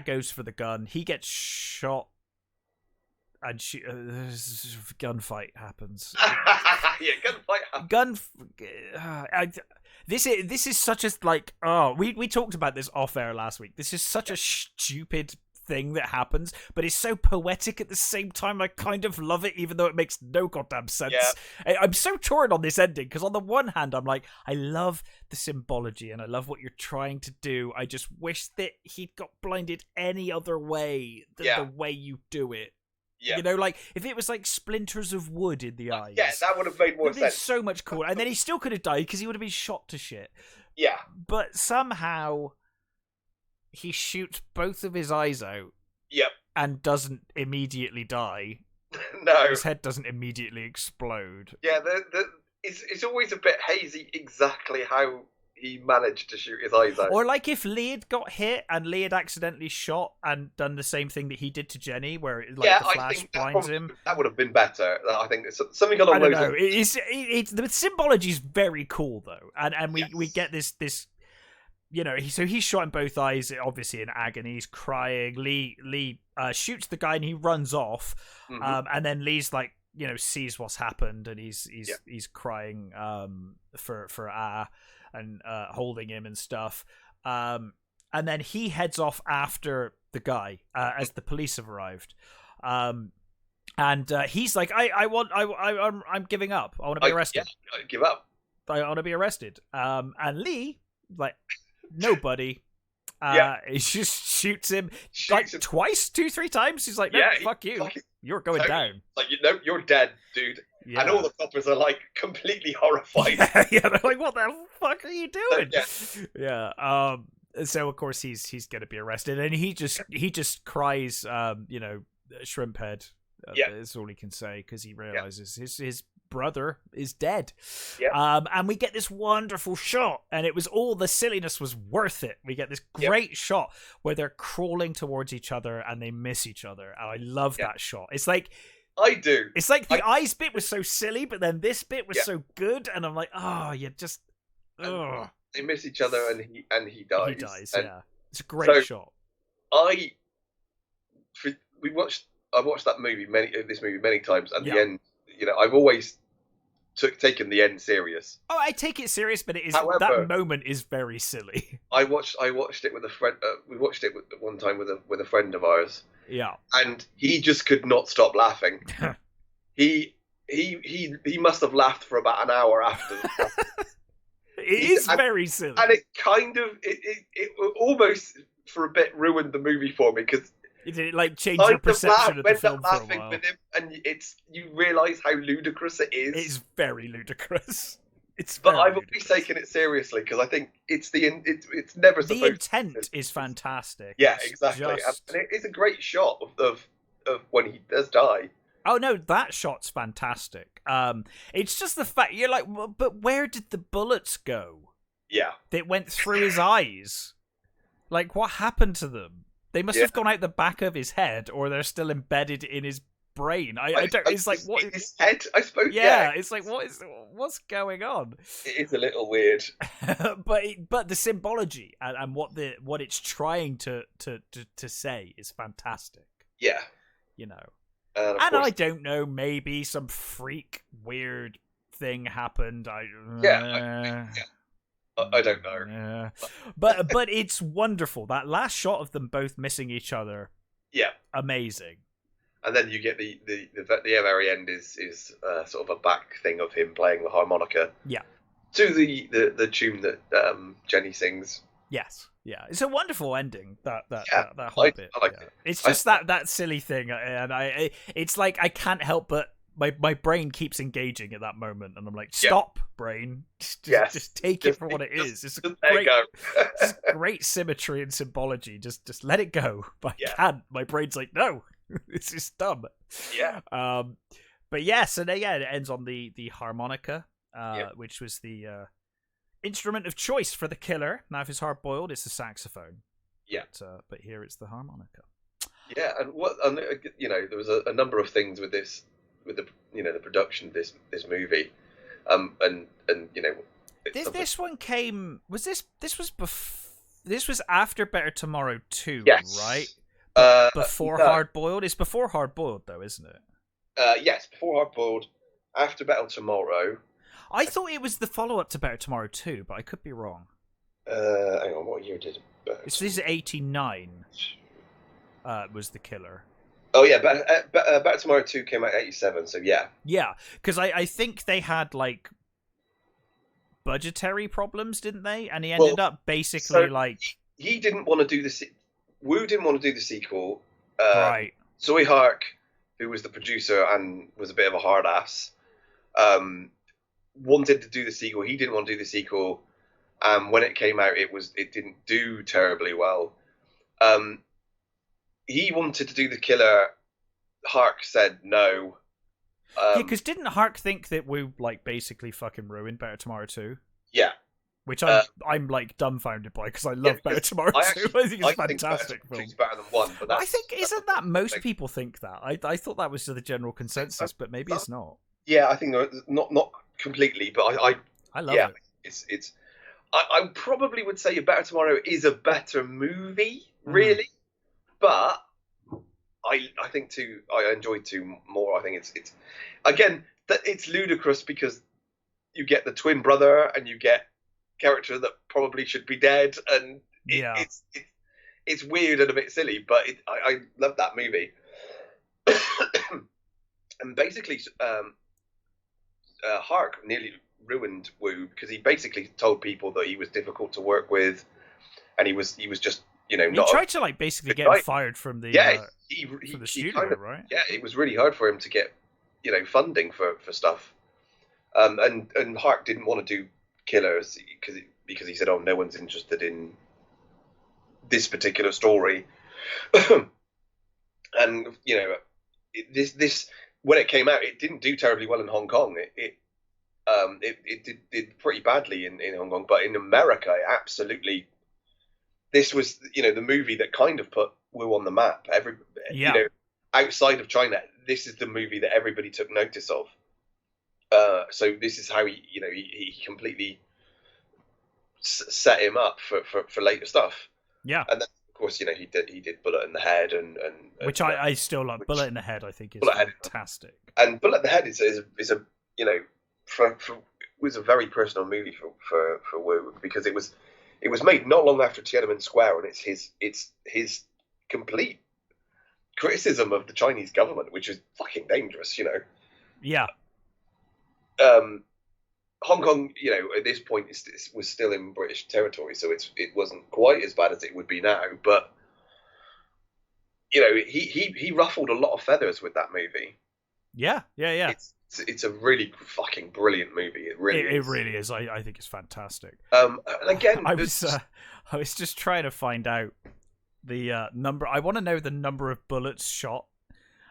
goes for the gun. He gets shot, and gunfight happens. Yeah, gunfight happens. This is such a we talked about this off air last week. This is such a stupid thing that happens, but it's so poetic at the same time. I kind of love it, even though it makes no goddamn sense. Yeah. I'm so torn on this ending because on the one hand I'm like, I love the symbology and I love what you're trying to do. I just wish that he'd got blinded any other way than the way you do it. Yeah. Like if it was like splinters of wood in the eyes. Yeah, that would have made more sense. So much cooler. And then he still could have died because he would have been shot to shit. Yeah. But somehow he shoots both of his eyes out. Yep. And doesn't immediately die. No. His head doesn't immediately explode. Yeah, it's always a bit hazy exactly how he managed to shoot his eyes out. Or like if Lee had got hit and Lee had accidentally shot and done the same thing that he did to Jenny, where the flash blinds him. That would have been better. I think something along those lines. It's the symbology is very cool though, and we get this. So he's shot in both eyes, obviously in agony. He's crying. Lee shoots the guy and he runs off. Mm-hmm. And then Lee's like sees what's happened, and he's crying for and holding him and stuff. And then he heads off after the guy as the police have arrived. And he's like, I'm giving up. I want to be arrested. I give up. I want to be arrested. And Lee, like, nobody. He just shoots him twice, 2-3 times. He's like, no, fuck you. You're going down. Like, you're dead, dude. Yeah. And all the coppers are like completely horrified. Yeah, they're like, what the fuck are you doing? Yeah. So of course he's gonna be arrested, and he just cries, shrimp head. That's all he can say, because he realizes his brother is dead. And we get this wonderful shot, and it was all the silliness was worth it. We get this great shot where they're crawling towards each other and they miss each other, and I love that shot. It's like, I do. It's like the eyes bit was so silly, but then this bit was so good, and I'm like, you just they miss each other, and he dies. He dies. It's a great shot. I watched this movie many times, and the end, I've always taken the end serious. Oh, I take it serious, but it is. However, that moment is very silly. I watched it with a friend. We watched it one time with a friend of ours. Yeah, and he just could not stop laughing. he must have laughed for about an hour after. It is very silly, and it kind of it almost for a bit ruined the movie for me, because it like changed your perception of the film for a while. With him, and you realise how ludicrous it is. It's very ludicrous. But I've always taken it seriously, because I think it's never supposed. The intent is fantastic. Yeah, exactly. And it's a great shot of when he does die. Oh no, that shot's fantastic. It's just the fact you're like, but where did the bullets go? Yeah, they went through his eyes. Like, what happened to them? They must have gone out the back of his head, or they're still embedded in his brain. I don't. It's like, what? His head, I suppose. Yeah, it's like, what's going on? It is a little weird. but the symbology and what it's trying to say is fantastic. Yeah, and I don't know, maybe some freak weird thing happened. I don't know. Yeah. But it's wonderful. That last shot of them both missing each other. Yeah. Amazing. And then you get the very end is sort of a back thing of him playing the harmonica. Yeah. To the tune that Jenny sings. Yes. Yeah. It's a wonderful ending. That whole bit. I like it. It's just that silly thing, and it's like I can't help but my brain keeps engaging at that moment, and I'm like, stop, brain. Just take it for what it is. It's great symmetry and symbology. Just let it go. But I can't. My brain's like, no, this is dumb. Yeah. But yeah, so it ends on the harmonica, which was the instrument of choice for the killer. Now, if it's hard boiled, it's the saxophone. Yeah. But here it's the harmonica. Yeah, and there was a number of things with this. With the production of this movie, and this one came. This was after Better Tomorrow 2, right? Before Hard Boiled. It's before Hard Boiled, though, isn't it? Yes, before Hard Boiled, after Better Tomorrow. I thought it was the follow-up to Better Tomorrow 2, but I could be wrong. Hang on, what year did? This is 89. Was The Killer. Oh yeah, Back Tomorrow 2 came out 87, so yeah. Yeah, because I think they had like budgetary problems, didn't they? And he ended up basically he didn't want to do the Wu didn't want to do the sequel. Right. Zoe Hark, who was the producer and was a bit of a hard ass, wanted to do the sequel. He didn't want to do the sequel. When it came out, it didn't do terribly well. He wanted to do The Killer. Hark said no. Because didn't Hark think that we basically fucking ruined Better Tomorrow 2? Yeah. Which I'm like dumbfounded by, because I love Better Tomorrow 2. I think it's a fantastic film. It's better than 1, but I think isn't that most people think that. I thought that was the general consensus, but maybe it's not. Yeah, I think not completely, but I love it. It's I probably would say Better Tomorrow is a better movie, really. But I think two. I enjoyed two more. I think it's again that it's ludicrous because you get the twin brother and you get character that probably should be dead, and it's weird and a bit silly, but I love that movie. And basically, Hark nearly ruined Wu because he basically told people that he was difficult to work with, and he was just he tried to like basically get him fired from the from the studio, kind of, right? Yeah, it was really hard for him to get funding for stuff. And Hark didn't want to do Killers because he said, oh, no one's interested in this particular story. And this when it came out, it didn't do terribly well in Hong Kong. It did pretty badly in Hong Kong, but in America, it absolutely. This was the movie that kind of put Wu on the map. Outside of China, this is the movie that everybody took notice of. So this is how he completely set him up for later stuff. Yeah, and then of course he did Bullet in the Head and which I still like. Bullet in the Head I think is fantastic. And Bullet in the Head is a was a very personal movie for Wu because it was made not long after Tiananmen Square, and it's his complete criticism of the Chinese government, which is fucking dangerous, Yeah. Hong Kong, at this point was still in British territory, so it wasn't quite as bad as it would be now. But he ruffled a lot of feathers with that movie. Yeah. It's a really fucking brilliant movie. It really is. I think it's fantastic. And again, I was just trying to find out the number. I want to know the number of bullets shot,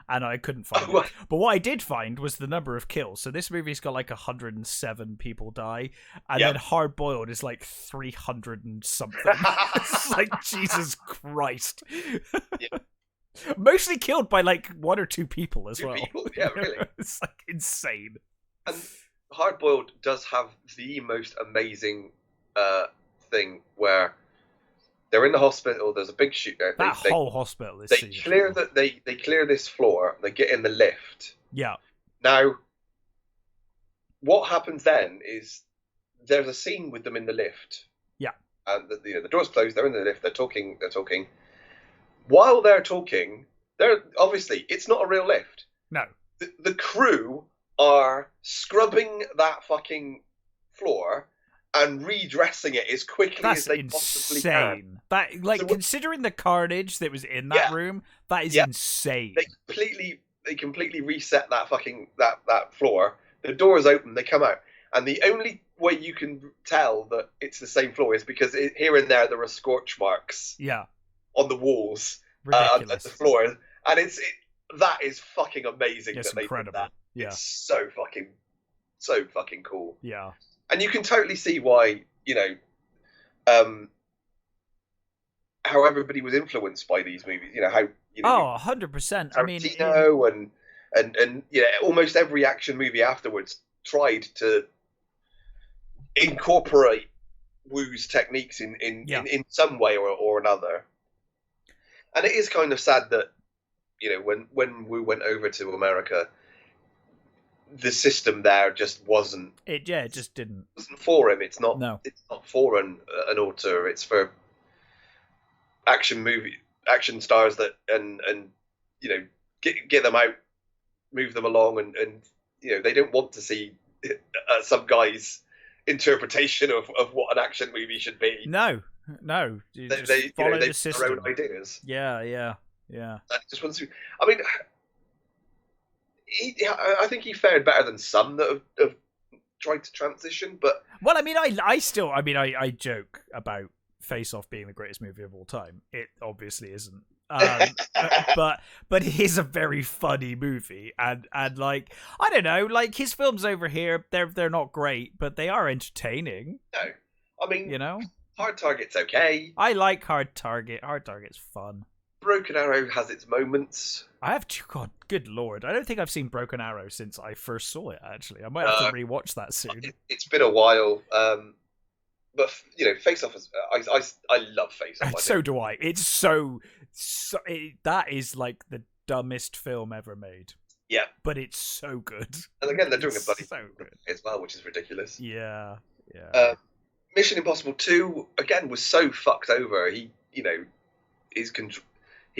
and I couldn't find it. But what I did find was the number of kills. So this movie's got like 107 people die, and then Hard Boiled is like 300 and something. It's like Jesus Christ. Yeah. Mostly killed by like one or two people as well. Yeah, really. It's like insane. And Hard Boiled does have the most amazing thing where they're in the hospital. There's a big shoot. That whole hospital is. They clear this floor. They get in the lift. Yeah. Now, what happens then is there's a scene with them in the lift. Yeah. And the door's closed. They're in the lift. They're talking. While they're talking, obviously it's not a real lift. No. The crew are scrubbing that fucking floor and redressing it as quickly as they possibly can. That considering the carnage that was in that room, that is insane. They completely reset that fucking that floor. The doors open, they come out, and the only way you can tell that it's the same floor is because here and there are scorch marks. Yeah. On the walls, at the floor, and that is fucking amazing. It's incredible. That. Yeah, it's so fucking cool. Yeah, and you can totally see why how everybody was influenced by these movies. How 100%. I mean, and almost every action movie afterwards tried to incorporate Wu's techniques in some way or another. And it is kind of sad that, when Wu went over to America, the system there just wasn't. It just didn't. It wasn't for him. It's not. No. It's not for an auteur. It's for action stars that and get them out, move them along, and they don't want to see some guy's interpretation of what an action movie should be. No. They follow the system. Their own ideas. Yeah. I just want to. I mean, I think he fared better than some that have tried to transition. But well, I mean, I joke about Face Off being the greatest movie of all time. It obviously isn't. But it is a very funny movie, and like I don't know, like his films over here, they're not great, but they are entertaining. No, I mean, Hard Target's okay. I like Hard Target. Hard Target's fun. Broken Arrow has its moments. God, good lord. I don't think I've seen Broken Arrow since I first saw it, actually. I might have to rewatch that soon. It's been a while. But, Face Off, I love Face Off. So do I. It's so that is like the dumbest film ever made. Yeah. But it's so good. And again, they're doing a bloody so good as well, which is ridiculous. Yeah. Mission Impossible 2 again was so fucked over. He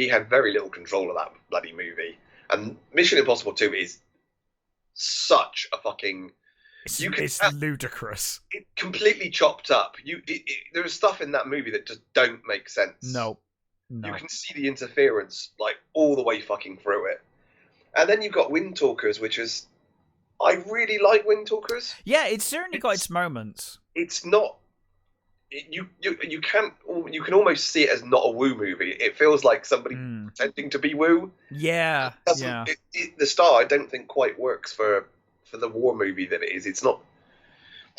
had very little control of that bloody movie. And Mission Impossible 2 is such a fucking... It's ludicrous. It's completely chopped up. There's stuff in that movie that just don't make sense. No. You can see the interference like all the way fucking through it. And then you've got Wind Talkers, which is... I really like Wind Talkers. Yeah, it's certainly got its moments. It's not... You can almost see it as not a Woo movie. It feels like somebody pretending to be Woo. Yeah, the style I don't think quite works for the war movie that it is. It's not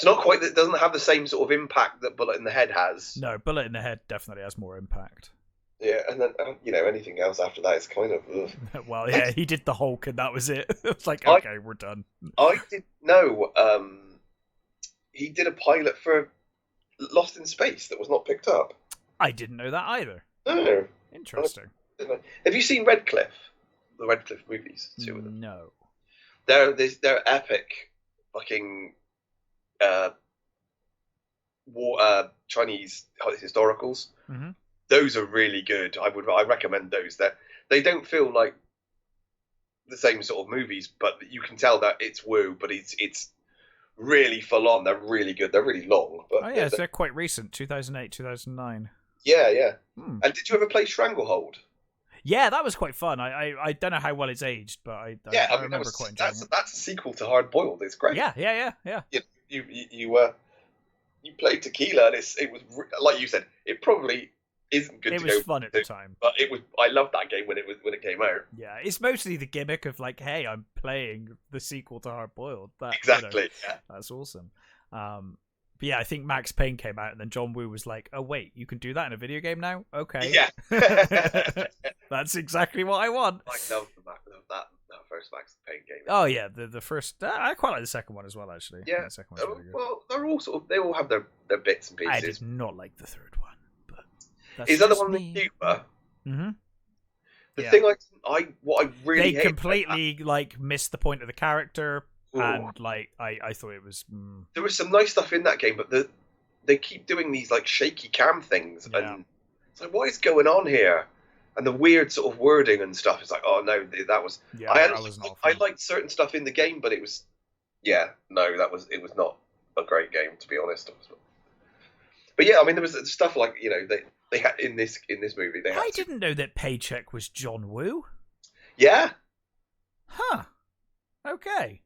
quite. It doesn't have the same sort of impact that Bullet in the Head has. No, Bullet in the Head definitely has more impact. Yeah, and then anything else after that is kind of. Ugh. Well, yeah, he did the Hulk, and that was it. It was like, okay, we're done. I didn't know. He did a pilot for Lost in Space that was not picked up. I didn't know that either. Oh, interesting. Have you seen Red Cliff? The Red Cliff movies, two of them. No. They're epic, fucking war Chinese historicals. Mm-hmm. Those are really good. I recommend those. They don't feel like the same sort of movies, but you can tell that it's Woo, but it's really full on. They're really good. They're really long. But they're quite recent, 2008, 2009. Yeah. And did you ever play Stranglehold? Yeah, that was quite fun. I don't know how well it's aged, but I remember quite enjoying it. That's a sequel to Hard Boiled. It's great. Yeah. You played Tequila, and it was like you said. It probably isn't good. It was fun at the time, but it was. I loved that game when it came out. Yeah, it's mostly the gimmick of like, hey, I'm playing the sequel to Hard Boiled. Exactly. Yeah. That's awesome. But yeah, I think Max Payne came out, and then John Woo was like, "Oh wait, you can do that in a video game now? Okay, yeah, that's exactly what I want." I love that first Max Payne game. Oh yeah, the first. I quite like the second one as well, actually. Yeah, the second one's really good. Well, they all have their bits and pieces. I did not like the third one, but that's is that the one with Cuba? Mm-hmm. The thing I really hate completely like missed the point of the character. Ooh. And like I thought it was there was some nice stuff in that game, but they keep doing these like shaky cam things, and it's like, what is going on here? And the weird sort of wording and stuff is like, oh no, that was I liked certain stuff in the game, but it was it was not a great game, to be honest. But yeah, I mean, there was stuff like they had in this movie. I didn't know that Paycheck was John Woo. Yeah. Huh. Okay.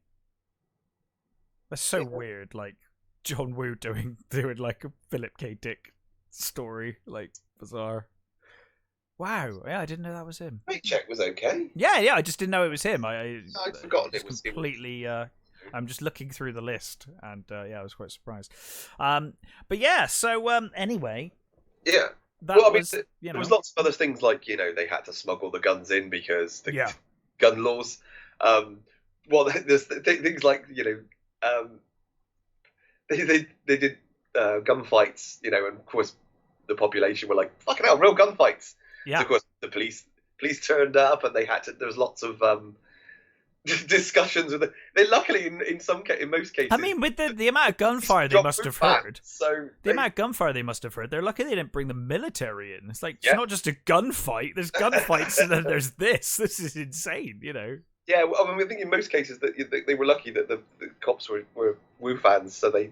That's so weird, like John Woo doing like a Philip K. Dick story, like bizarre. Wow, yeah, I didn't know that was him. Paycheck was okay. Yeah, I just didn't know it was him. I'd forgotten it was completely. I'm just looking through the list, and I was quite surprised. But yeah, so anyway. Yeah. There was lots of other things like they had to smuggle the guns in because the gun laws. Well, there's things like they did gunfights, and of course the population were like, fucking hell, real gunfights. Yeah. So of course the police turned up, and there was lots of discussions with it. They luckily in most cases. I mean, with the amount of gunfire they must have heard. So the amount of gunfire they must have heard. They're lucky they didn't bring the military in. It's like it's not just a gunfight. There's gunfights, and then there's this. This is insane, Yeah, well, I mean, I think in most cases that they were lucky that the cops were Woo fans, so they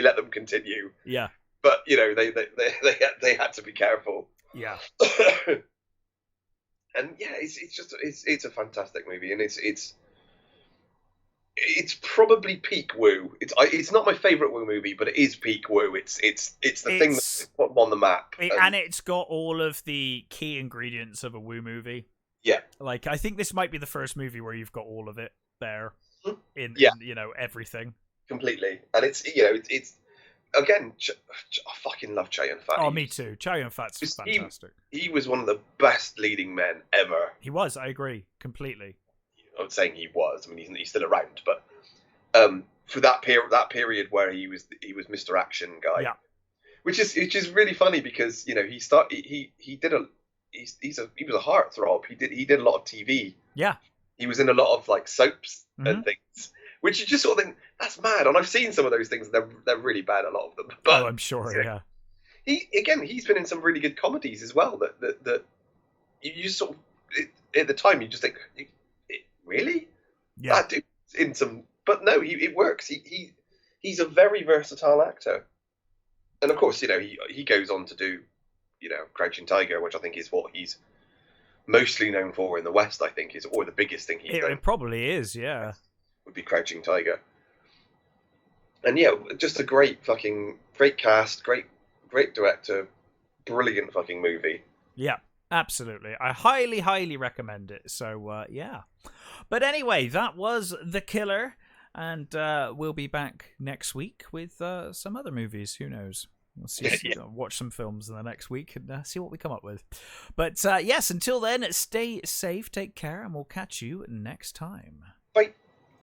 let them continue. Yeah. But they had to be careful. Yeah. And yeah, it's a fantastic movie, and it's probably peak Woo. It's not my favorite Woo movie, but it is peak Woo. It's the thing that's put on the map, and it's got all of the key ingredients of a Woo movie. Yeah, like I think this might be the first movie where you've got all of it there in everything completely, and it's again, I fucking love Chow Yun-fat. Oh, me too. Chow Yun-fat's fantastic. He was one of the best leading men ever. He was. I agree completely. I'm saying he was. I mean, he's still around, but for that period where he was Mr. Action guy, which is really funny because he did he was a heartthrob. He did a lot of TV. Yeah. He was in a lot of like soaps Mm-hmm. and things, which you just sort of think that's mad. And I've seen some of those things. They're really bad, a lot of them. But I'm sure. Yeah. He's been in some really good comedies as well. That you just sort of at the time you just think, really, that dude's in some. But no, it works. He's a very versatile actor, and of course, he goes on to do, Crouching Tiger, which I think is what he's mostly known for in the West. I think or the biggest thing he's done. It probably is, yeah. Would be Crouching Tiger, and yeah, just a great cast, great director, brilliant fucking movie. Yeah, absolutely. I highly, highly recommend it. So yeah. But anyway, that was The Killer. And we'll be back next week with some other movies. Who knows? We'll see. Watch some films in the next week and see what we come up with. But yes, until then, stay safe, take care, and we'll catch you next time. Bye.